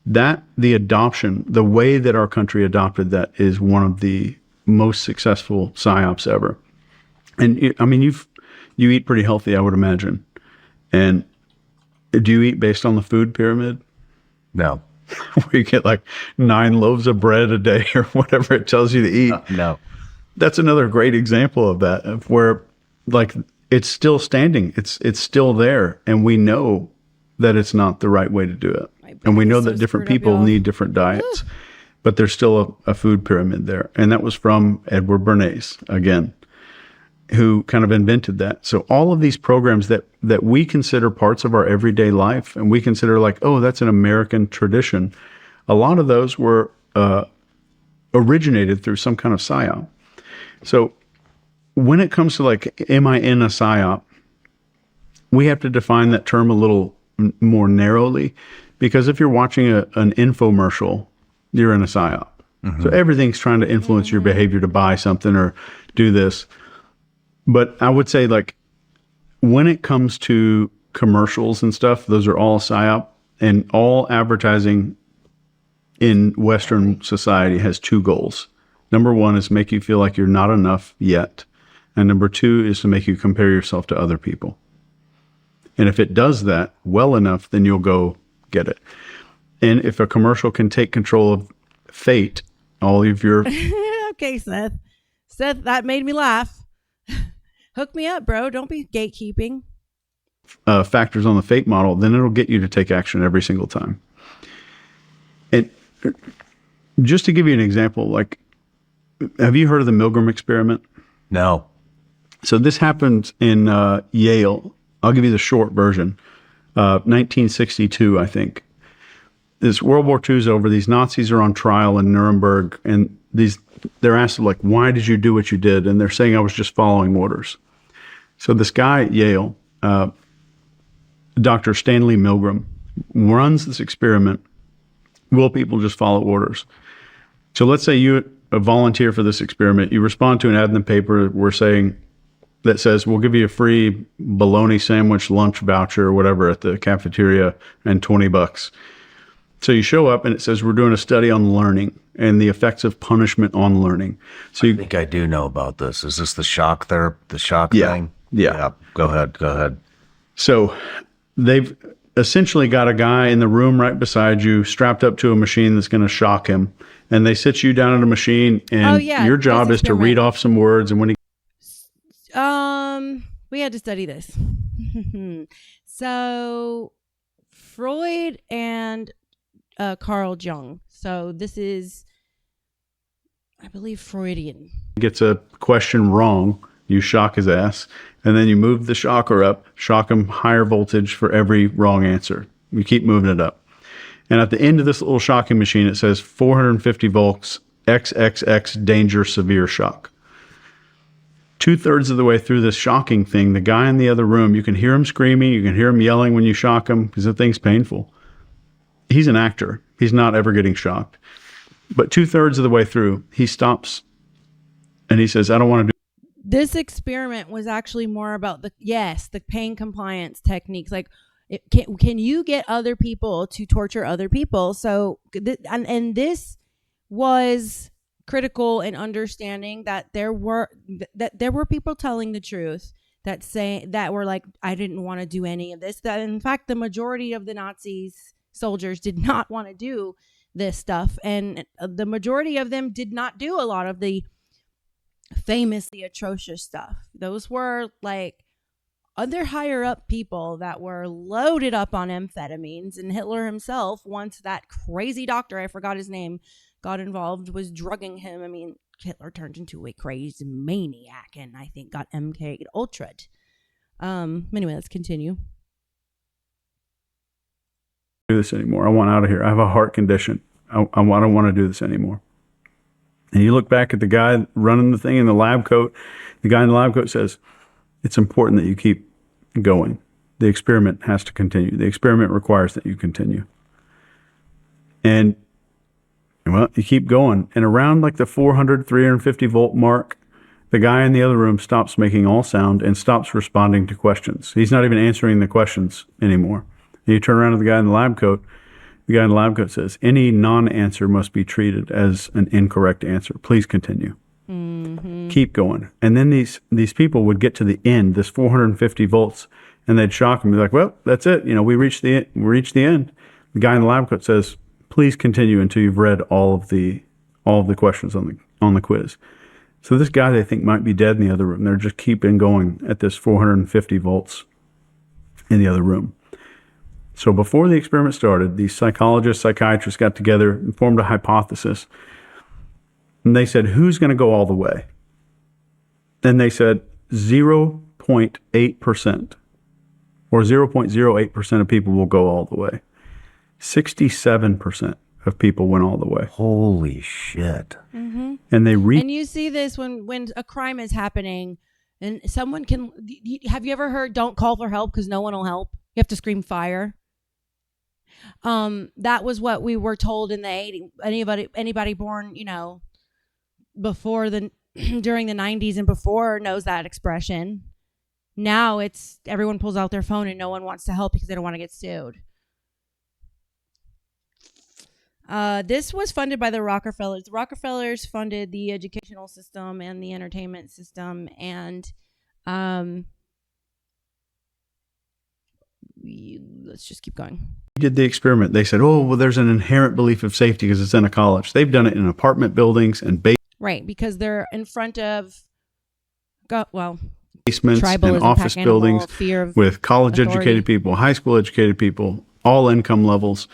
That the adoption, the way that our country adopted that, is one of the most successful psyops ever. And I mean, you eat pretty healthy, I would imagine. And do you eat based on the food pyramid? No. Where you get like 9 loaves of bread a day or whatever it tells you to eat. No. That's another great example of that, of where like it's still standing. It's still there. And we know that it's not the right way to do it. And we know that different people need different diets, but there's still a food pyramid there. And that was from Edward Bernays again. who kind of invented that. So all of these programs that we consider parts of our everyday life, and we consider like, oh, that's an American tradition, a lot of those were originated through some kind of psyop. So when it comes to like, am I in a psyop? We have to define that term a little more narrowly, because if you're watching an infomercial, you're in a psyop. So everything's trying to influence your behavior to buy something or do this. But I would say, like, when it comes to commercials and stuff, those are all psyop, and all advertising in Western society has two goals. Number one is make you feel like you're not enough yet. And number two is to make you compare yourself to other people. And if it does that well enough, then you'll go get it. And if a commercial can take control of fate, all of your... Okay, Seth. Seth, that made me laugh. Hook me up, bro. Don't be gatekeeping. Factors on the fate model, then it'll get you to take action every single time. And just to give you an example, like, have you heard of the Milgram experiment? No. So this happened in Yale. I'll give you the short version. 1962, I think. This World War II is over. These Nazis are on trial in Nuremberg, and they're asked, like, why did you do what you did? And they're saying, I was just following orders. So this guy at Yale, Dr. Stanley Milgram, runs this experiment. Will people just follow orders? So let's say you a volunteer for this experiment. You respond to an ad in the paper that says, we'll give you a free bologna sandwich lunch voucher or whatever at the cafeteria and $20. So you show up and it says, we're doing a study on learning and the effects of punishment on learning. So I think I do know about this. Is this the shock thing? Yeah. Go ahead. So they've essentially got a guy in the room right beside you, strapped up to a machine that's going to shock him. And they sit you down at a machine, and your job is to read off some words. And when we had to study this. So Freud and Carl Jung. So this is, I believe, Freudian. Gets a question wrong, you shock his ass, and then you move the shocker up, shock him higher voltage for every wrong answer. You keep moving it up. And at the end of this little shocking machine, it says 450 volts, XXX, danger, severe shock. 2/3 of the way through this shocking thing, the guy in the other room, you can hear him screaming, you can hear him yelling when you shock him because the thing's painful. He's an actor. He's not ever getting shocked. But 2/3 of the way through, he stops and he says, I don't want to do. This experiment was actually more about the pain compliance techniques. Like, can you get other people to torture other people? So, and this was critical in understanding that there were people telling the truth that were like, I didn't want to do any of this. That in fact, the majority of the Nazis soldiers did not want to do this stuff, and the majority of them did not do a lot of the famously atrocious stuff. Those were like other higher up people that were loaded up on amphetamines, and Hitler himself, once that crazy doctor, I forgot his name, got involved, was drugging him. I mean, Hitler turned into a crazy maniac and I think got MK Ultra'd. Anyway, let's continue. Do this anymore. I want out of here. I have a heart condition. I don't want to do this anymore. And you look back at the guy running the thing in the lab coat. The guy in the lab coat says, it's important that you keep going. The experiment has to continue. The experiment requires that you continue. And, well, you keep going. And around like the 400, 350 volt mark, the guy in the other room stops making all sound and stops responding to questions. He's not even answering the questions anymore. And you turn around to the guy in the lab coat. The guy in the lab coat says, any non-answer must be treated as an incorrect answer. Please continue. Mm-hmm. Keep going. And then these people would get to the end, this 450 volts, and they'd shock them. Be like, well, that's it. We reached the end. The guy in the lab coat says, please continue until you've read all of the questions on the quiz. So this guy they think might be dead in the other room. They're just keeping going at this 450 volts in the other room. So before the experiment started, these psychologists, psychiatrists got together and formed a hypothesis. And they said, who's going to go all the way? Then they said, 0.8% or 0.08% of people will go all the way. 67% of people went all the way. Holy shit. Mm-hmm. And they and you see this when a crime is happening and someone can, have you ever heard don't call for help because no one will help? You have to scream fire. That was what we were told in the 80s. Anybody born, before during the 90s and before knows that expression. Now it's everyone pulls out their phone and no one wants to help because they don't want to get sued. This was funded by the Rockefellers. The Rockefellers funded the educational system and the entertainment system, and let's just keep going. did the experiment. They said, oh, well, there's an inherent belief of safety because it's in a college. They've done it in apartment buildings and right, because they're in front of, basements and office buildings with college-educated people, high school-educated people, all income levels.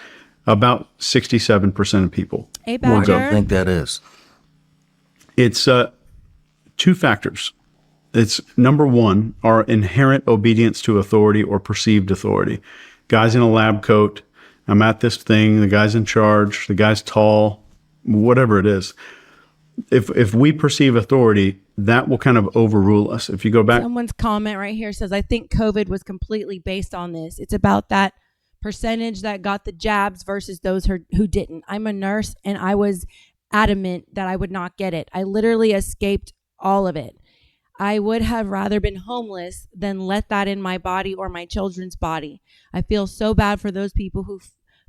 About 67% of people will go. I don't think that is. It's two factors. It's number one, our inherent obedience to authority or perceived authority. Guy's in a lab coat. I'm at this thing. The guy's in charge. The guy's tall. Whatever it is. If we perceive authority, that will kind of overrule us. If you go back. Someone's comment right here says, I think COVID was completely based on this. It's about that percentage that got the jabs versus those who didn't. I'm a nurse and I was adamant that I would not get it. I literally escaped all of it. I would have rather been homeless than let that in my body or my children's body. I feel so bad for those people who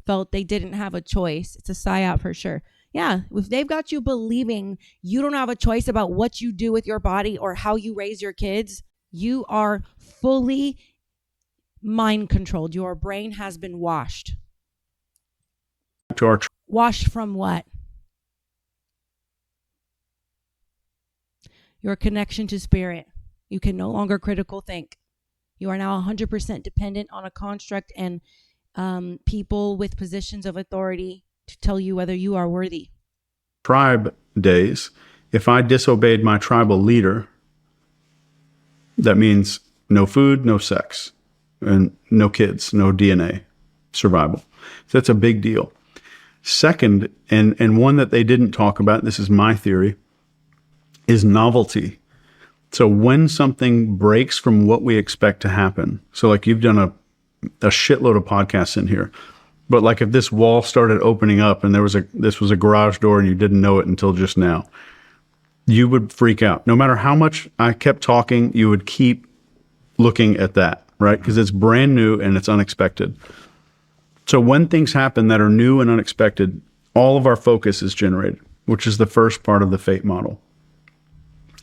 felt they didn't have a choice. It's a psyop for sure. Yeah, if they've got you believing you don't have a choice about what you do with your body or how you raise your kids, you are fully mind controlled. Your brain has been washed. Washed from what? Your connection to spirit. You can no longer critical think. You are now 100% dependent on a construct and people with positions of authority to tell you whether you are worthy. Tribe days, if I disobeyed my tribal leader, that means no food, no sex, and no kids, no DNA, survival. So that's a big deal. Second, and one that they didn't talk about, this is my theory, is novelty. So when something breaks from what we expect to happen, so like you've done a shitload of podcasts in here, but like if this wall started opening up and this was a garage door and you didn't know it until just now, you would freak out. No matter how much I kept talking, you would keep looking at that, right? Because it's brand new and it's unexpected. So when things happen that are new and unexpected, all of our focus is generated, which is the first part of the fate model.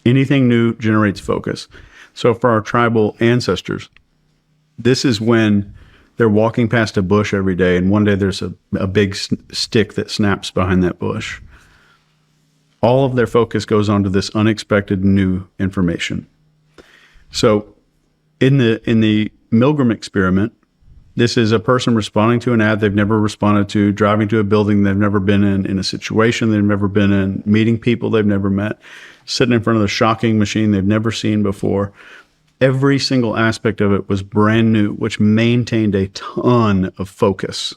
Anything new generates focus. So for our tribal ancestors, this is when they're walking past a bush every day, and one day there's a big stick that snaps behind that bush. All of their focus goes onto this unexpected new information. So in the Milgram experiment, this is a person responding to an ad they've never responded to, driving to a building they've never been in a situation they've never been in, meeting people they've never met, sitting in front of the shocking machine they've never seen before. Every single aspect of it was brand new, which maintained a ton of focus.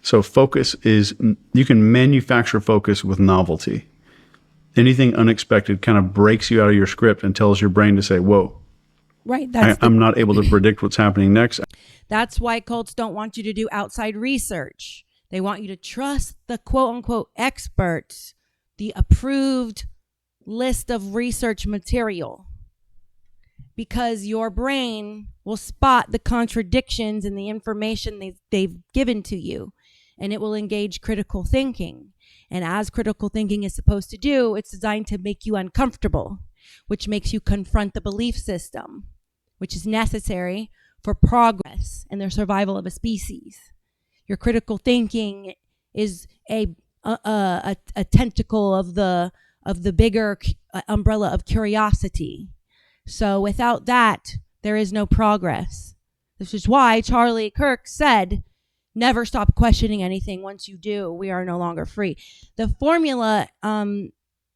So focus is, you can manufacture focus with novelty. Anything unexpected kind of breaks you out of your script and tells your brain to say, whoa, right? I'm not able to predict what's happening next. That's why cults don't want you to do outside research. They want you to trust the quote unquote experts, the approved list of research material. Because your brain will spot the contradictions in the information they've given to you, and it will engage critical thinking. And as critical thinking is supposed to do, it's designed to make you uncomfortable, which makes you confront the belief system, which is necessary for progress and the survival of a species. Your critical thinking is a tentacle of the bigger umbrella of curiosity. So without that, there is no progress. This is why Charlie Kirk said, never stop questioning anything. Once you do, we are no longer free. The formula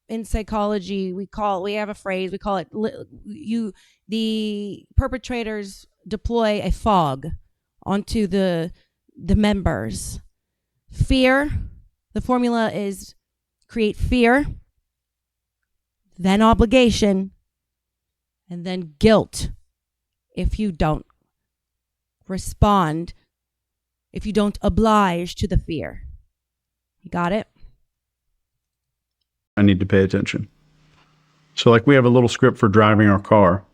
in psychology, we have a phrase, we call it, the perpetrators deploy a fog onto the members. Fear, the formula is create fear, then obligation, and then guilt if you don't respond, if you don't oblige to the fear. You got it? I need to pay attention. So like we have a little script for driving our car,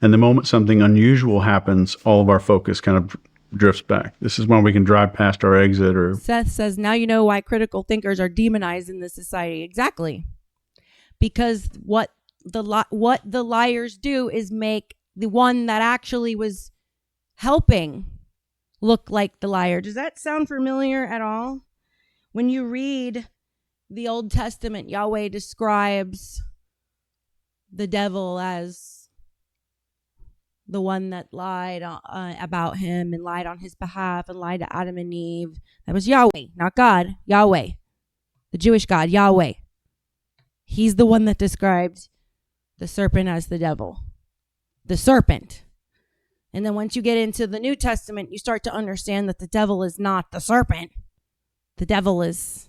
and the moment something unusual happens, all of our focus kind of drifts back. This is when we can drive past our exit or... Seth says, now you know why critical thinkers are demonized in this society. Exactly. Because what the liars do is make the one that actually was helping look like the liar. Does that sound familiar at all? When you read the Old Testament, Yahweh describes the devil as the one that lied about him and lied on his behalf and lied to Adam and Eve. That was Yahweh, not God. Yahweh, the Jewish God, Yahweh. He's the one that described the serpent as the devil. The serpent. And then once you get into the New Testament, you start to understand that the devil is not the serpent. The devil is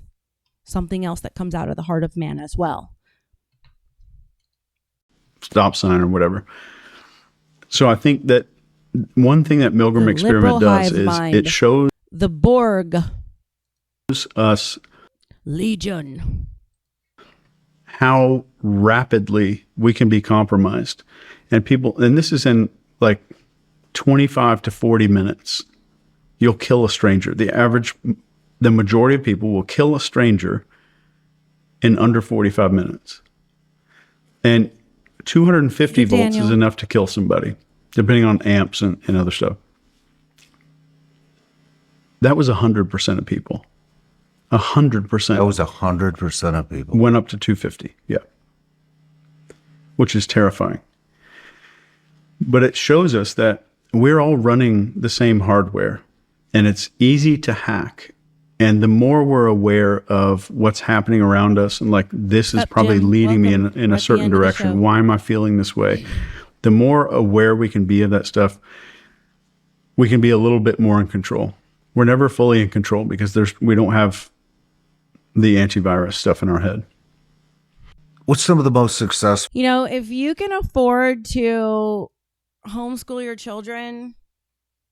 something else that comes out of the heart of man as well. Stop sign or whatever. So I think that one thing that Milgram experiment does is it shows the Borg us Legion how rapidly we can be compromised. And this is in like 25 to 40 minutes. You'll kill a stranger. The majority of people will kill a stranger in under 45 minutes. And 250 volts is enough to kill somebody, depending on amps and other stuff. That was 100% of people. 100%. That was 100% of people. Went up to 250, yeah. Which is terrifying. But it shows us that we're all running the same hardware, and it's easy to hack. And the more we're aware of what's happening around us, and like, this is probably leading me in a certain direction. Why am I feeling this way? The more aware we can be of that stuff, we can be a little bit more in control. We're never fully in control because we don't have the antivirus stuff in our head. What's some of the most successful? You know, if you can afford to homeschool your children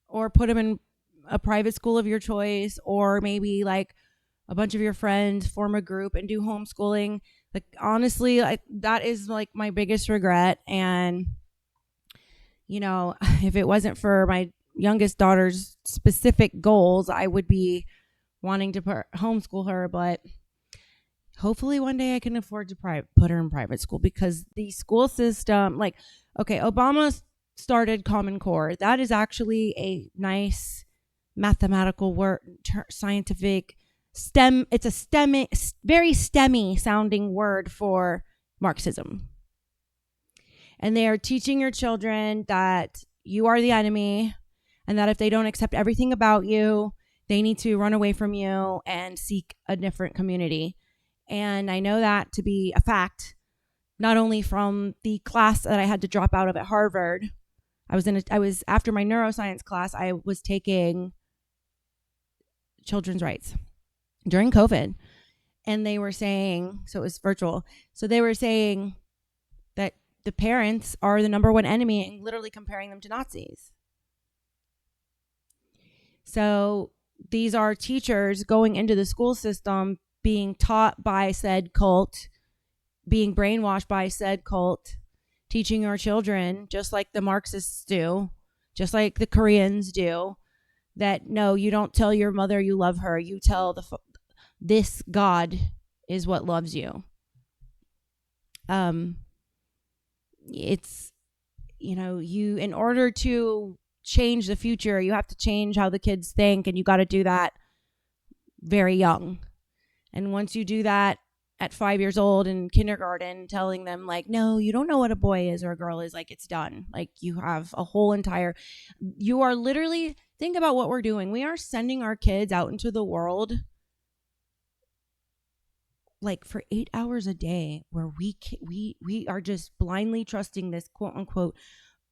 or put them in a private school of your choice, or maybe like a bunch of your friends form a group and do homeschooling, like honestly, that is like my biggest regret. And you know, if it wasn't for my youngest daughter's specific goals, I would be wanting to homeschool her. But hopefully one day I can afford to put her in private school, because the school system, like, okay, Obama started Common Core. That is actually a nice mathematical word, scientific STEM. It's a very STEMmy sounding word for Marxism. And they are teaching your children that you are the enemy, and that if they don't accept everything about you, they need to run away from you and seek a different community. And I know that to be a fact, not only from the class that I had to drop out of at Harvard. I was after my neuroscience class, I was taking children's rights during COVID, and they were saying, so it was virtual. So they were saying that the parents are the number one enemy, and literally comparing them to Nazis. So these are teachers going into the school system, being taught by said cult, being brainwashed by said cult, teaching our children, just like the Marxists do, just like the Koreans do, that no, you don't tell your mother you love her. You tell this God is what loves you. It's, you know, in order to change the future, you have to change how the kids think, and you got to do that very young. And once you do that at 5 years old in kindergarten, telling them like, no, you don't know what a boy is or a girl is, like, it's done. Like, you have a whole you are literally, think about what we're doing. We are sending our kids out into the world like for 8 hours a day where we are just blindly trusting this quote unquote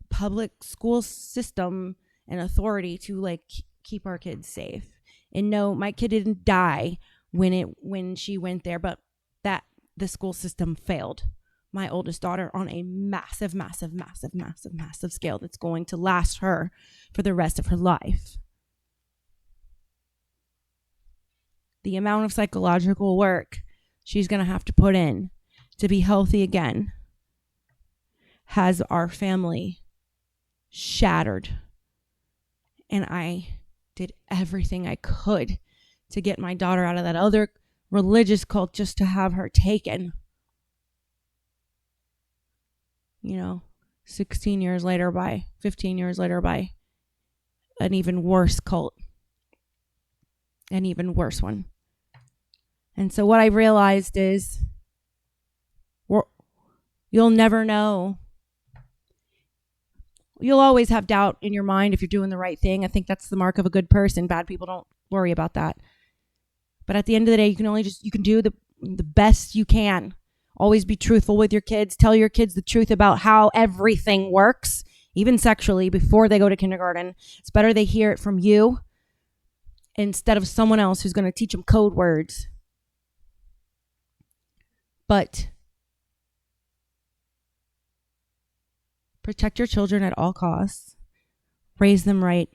public school system and authority to like keep our kids safe. And no, my kid didn't die when she went there, but that the school system failed my oldest daughter on a massive scale that's going to last her for the rest of her life. The amount of psychological work she's going to have to put in to be healthy again has our family shattered. And I did everything I could to get my daughter out of that other religious cult just to have her taken. 15 years later by an even worse cult. An even worse one. And so what I realized is you'll never know. You'll always have doubt in your mind if you're doing the right thing. I think that's the mark of a good person. Bad people don't worry about that. But at the end of the day, you can do the best you can. Always be truthful with your kids. Tell your kids the truth about how everything works, even sexually, before they go to kindergarten. It's better they hear it from you instead of someone else who's going to teach them code words. But protect your children at all costs. Raise them right.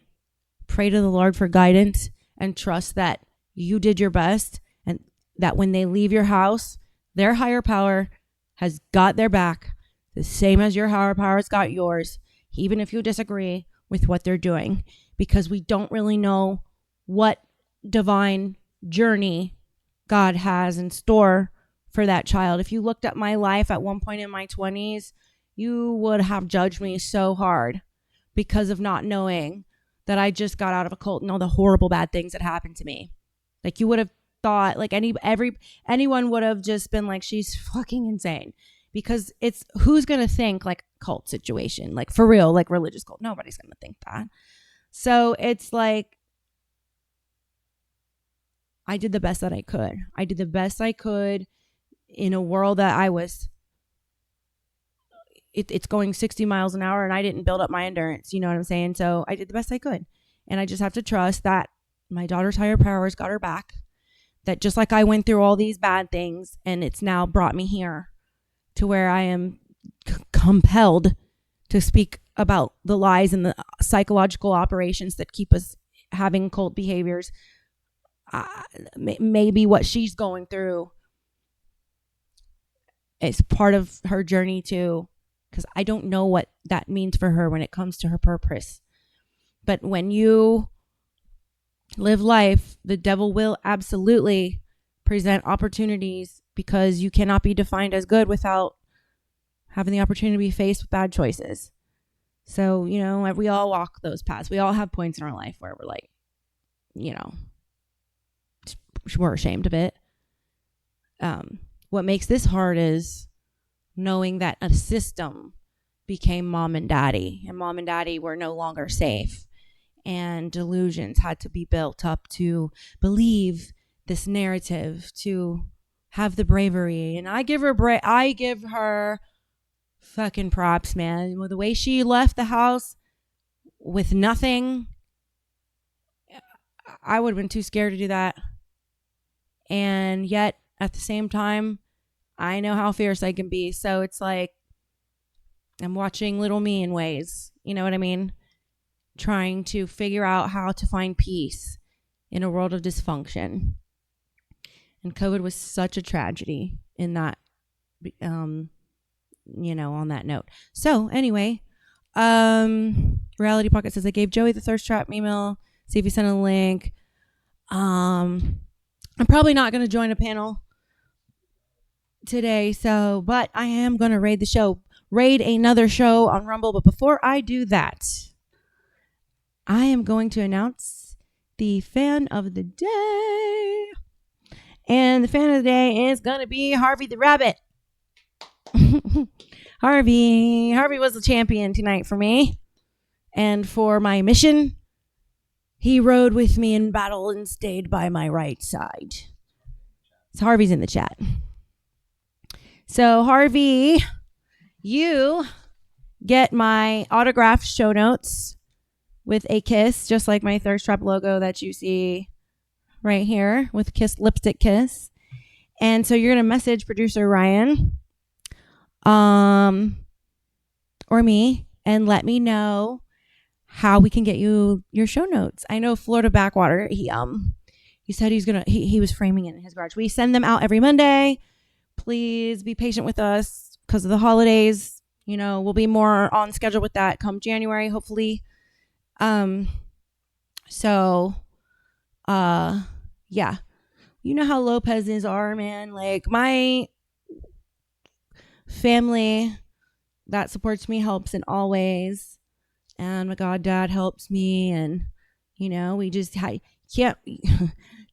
Pray to the Lord for guidance and trust that you did your best and that when they leave your house, their higher power has got their back the same as your higher power has got yours, even if you disagree with what they're doing, because we don't really know what divine journey God has in store for that child. If you looked at my life at one point in my 20s, you would have judged me so hard because of not knowing that I just got out of a cult and all the horrible bad things that happened to me. Like you would have thought, like anyone would have just been like, she's fucking insane, because it's who's gonna think like cult situation, like for real, like religious cult. Nobody's gonna think that. So it's like I did the best that I could. I did the best I could in a world that I was. It's going 60 miles an hour, and I didn't build up my endurance. You know what I'm saying? So I did the best I could, and I just have to trust that my daughter's higher powers got her back. That just like I went through all these bad things, and it's now brought me here to where I am compelled to speak about the lies and the psychological operations that keep us having cult behaviors. Maybe what she's going through is part of her journey too, because I don't know what that means for her when it comes to her purpose. But when you live life, the devil will absolutely present opportunities, because you cannot be defined as good without having the opportunity to be faced with bad choices. So, we all walk those paths. We all have points in our life where we're like, we're ashamed of it. What makes this hard is knowing that a system became mom and daddy, and mom and daddy were no longer safe. And delusions had to be built up to believe this narrative, to have the bravery. And I give her fucking props, man. The way she left the house with nothing, I would have been too scared to do that. And yet, at the same time, I know how fierce I can be. So it's like I'm watching little me in ways. You know what I mean? Trying to figure out how to find peace in a world of dysfunction. And COVID was such a tragedy in that, on that note. So anyway, Reality Pocket says, I gave Joey the thirst trap email. See if he sent a link. I'm probably not going to join a panel today, but I am going to raid another show on Rumble. But before I do that, I am going to announce the fan of the day. And the fan of the day is going to be Harvey the Rabbit. Harvey was the champion tonight for me. And for my mission, he rode with me in battle and stayed by my right side. So Harvey's in the chat. So Harvey, you get my autographed show notes with a kiss, just like my Thirst Trap logo that you see right here with kiss, lipstick kiss. And so you're going to message producer Ryan or me and let me know how we can get you your show notes. I know Florida Backwater, he said he was framing it in his garage. We send them out every Monday. Please be patient with us because of the holidays. You know, we'll be more on schedule with that come January, hopefully. Yeah. You know how Lopez's are, man. Like, my family that supports me helps in all ways. And my goddad helps me. And, you know, we just can't.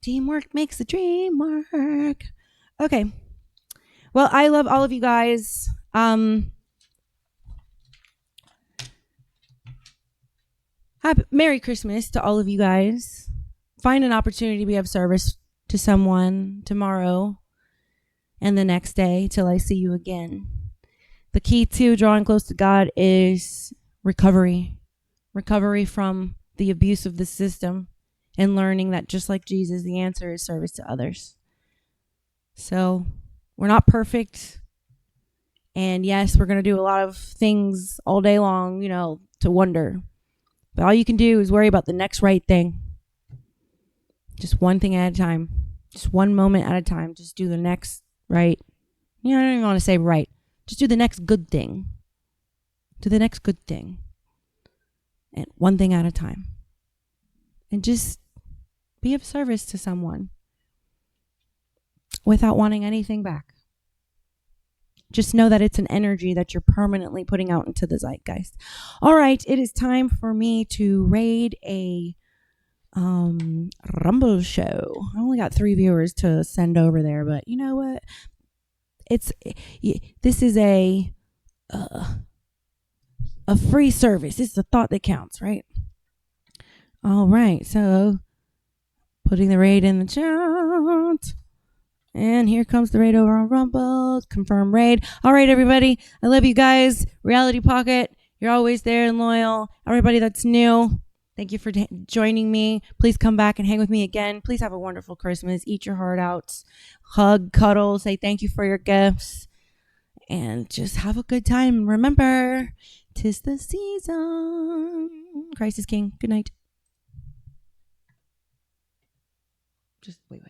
Teamwork makes the dream work. Okay. Well, I love all of you guys. Merry Christmas to all of you guys. Find an opportunity to be of service to someone tomorrow and the next day till I see you again. The key to drawing close to God is recovery. Recovery from the abuse of the system and learning that just like Jesus, the answer is service to others. So we're not perfect. And yes, we're going to do a lot of things all day long, you know, to wonder. But all you can do is worry about the next right thing. Just one thing at a time. Just one moment at a time. Just do the next right. You know, I don't even want to say right. Just do the next good thing. Do the next good thing. And one thing at a time. And just be of service to someone without wanting anything back. Just know that it's an energy that you're permanently putting out into the zeitgeist. All right, it is time for me to raid a Rumble show. I only got 3 viewers to send over there, but you know what? This is a free service. It's the thought that counts, right? All right, so putting the raid in the chat. And here comes the raid over on Rumble. Confirm raid. All right, everybody. I love you guys. Reality Pocket, you're always there and loyal. Everybody that's new, thank you for joining me. Please come back and hang with me again. Please have a wonderful Christmas. Eat your heart out. Hug, cuddle, say thank you for your gifts. And just have a good time. Remember, 'tis the season. Christ is King. Good night. Just wait.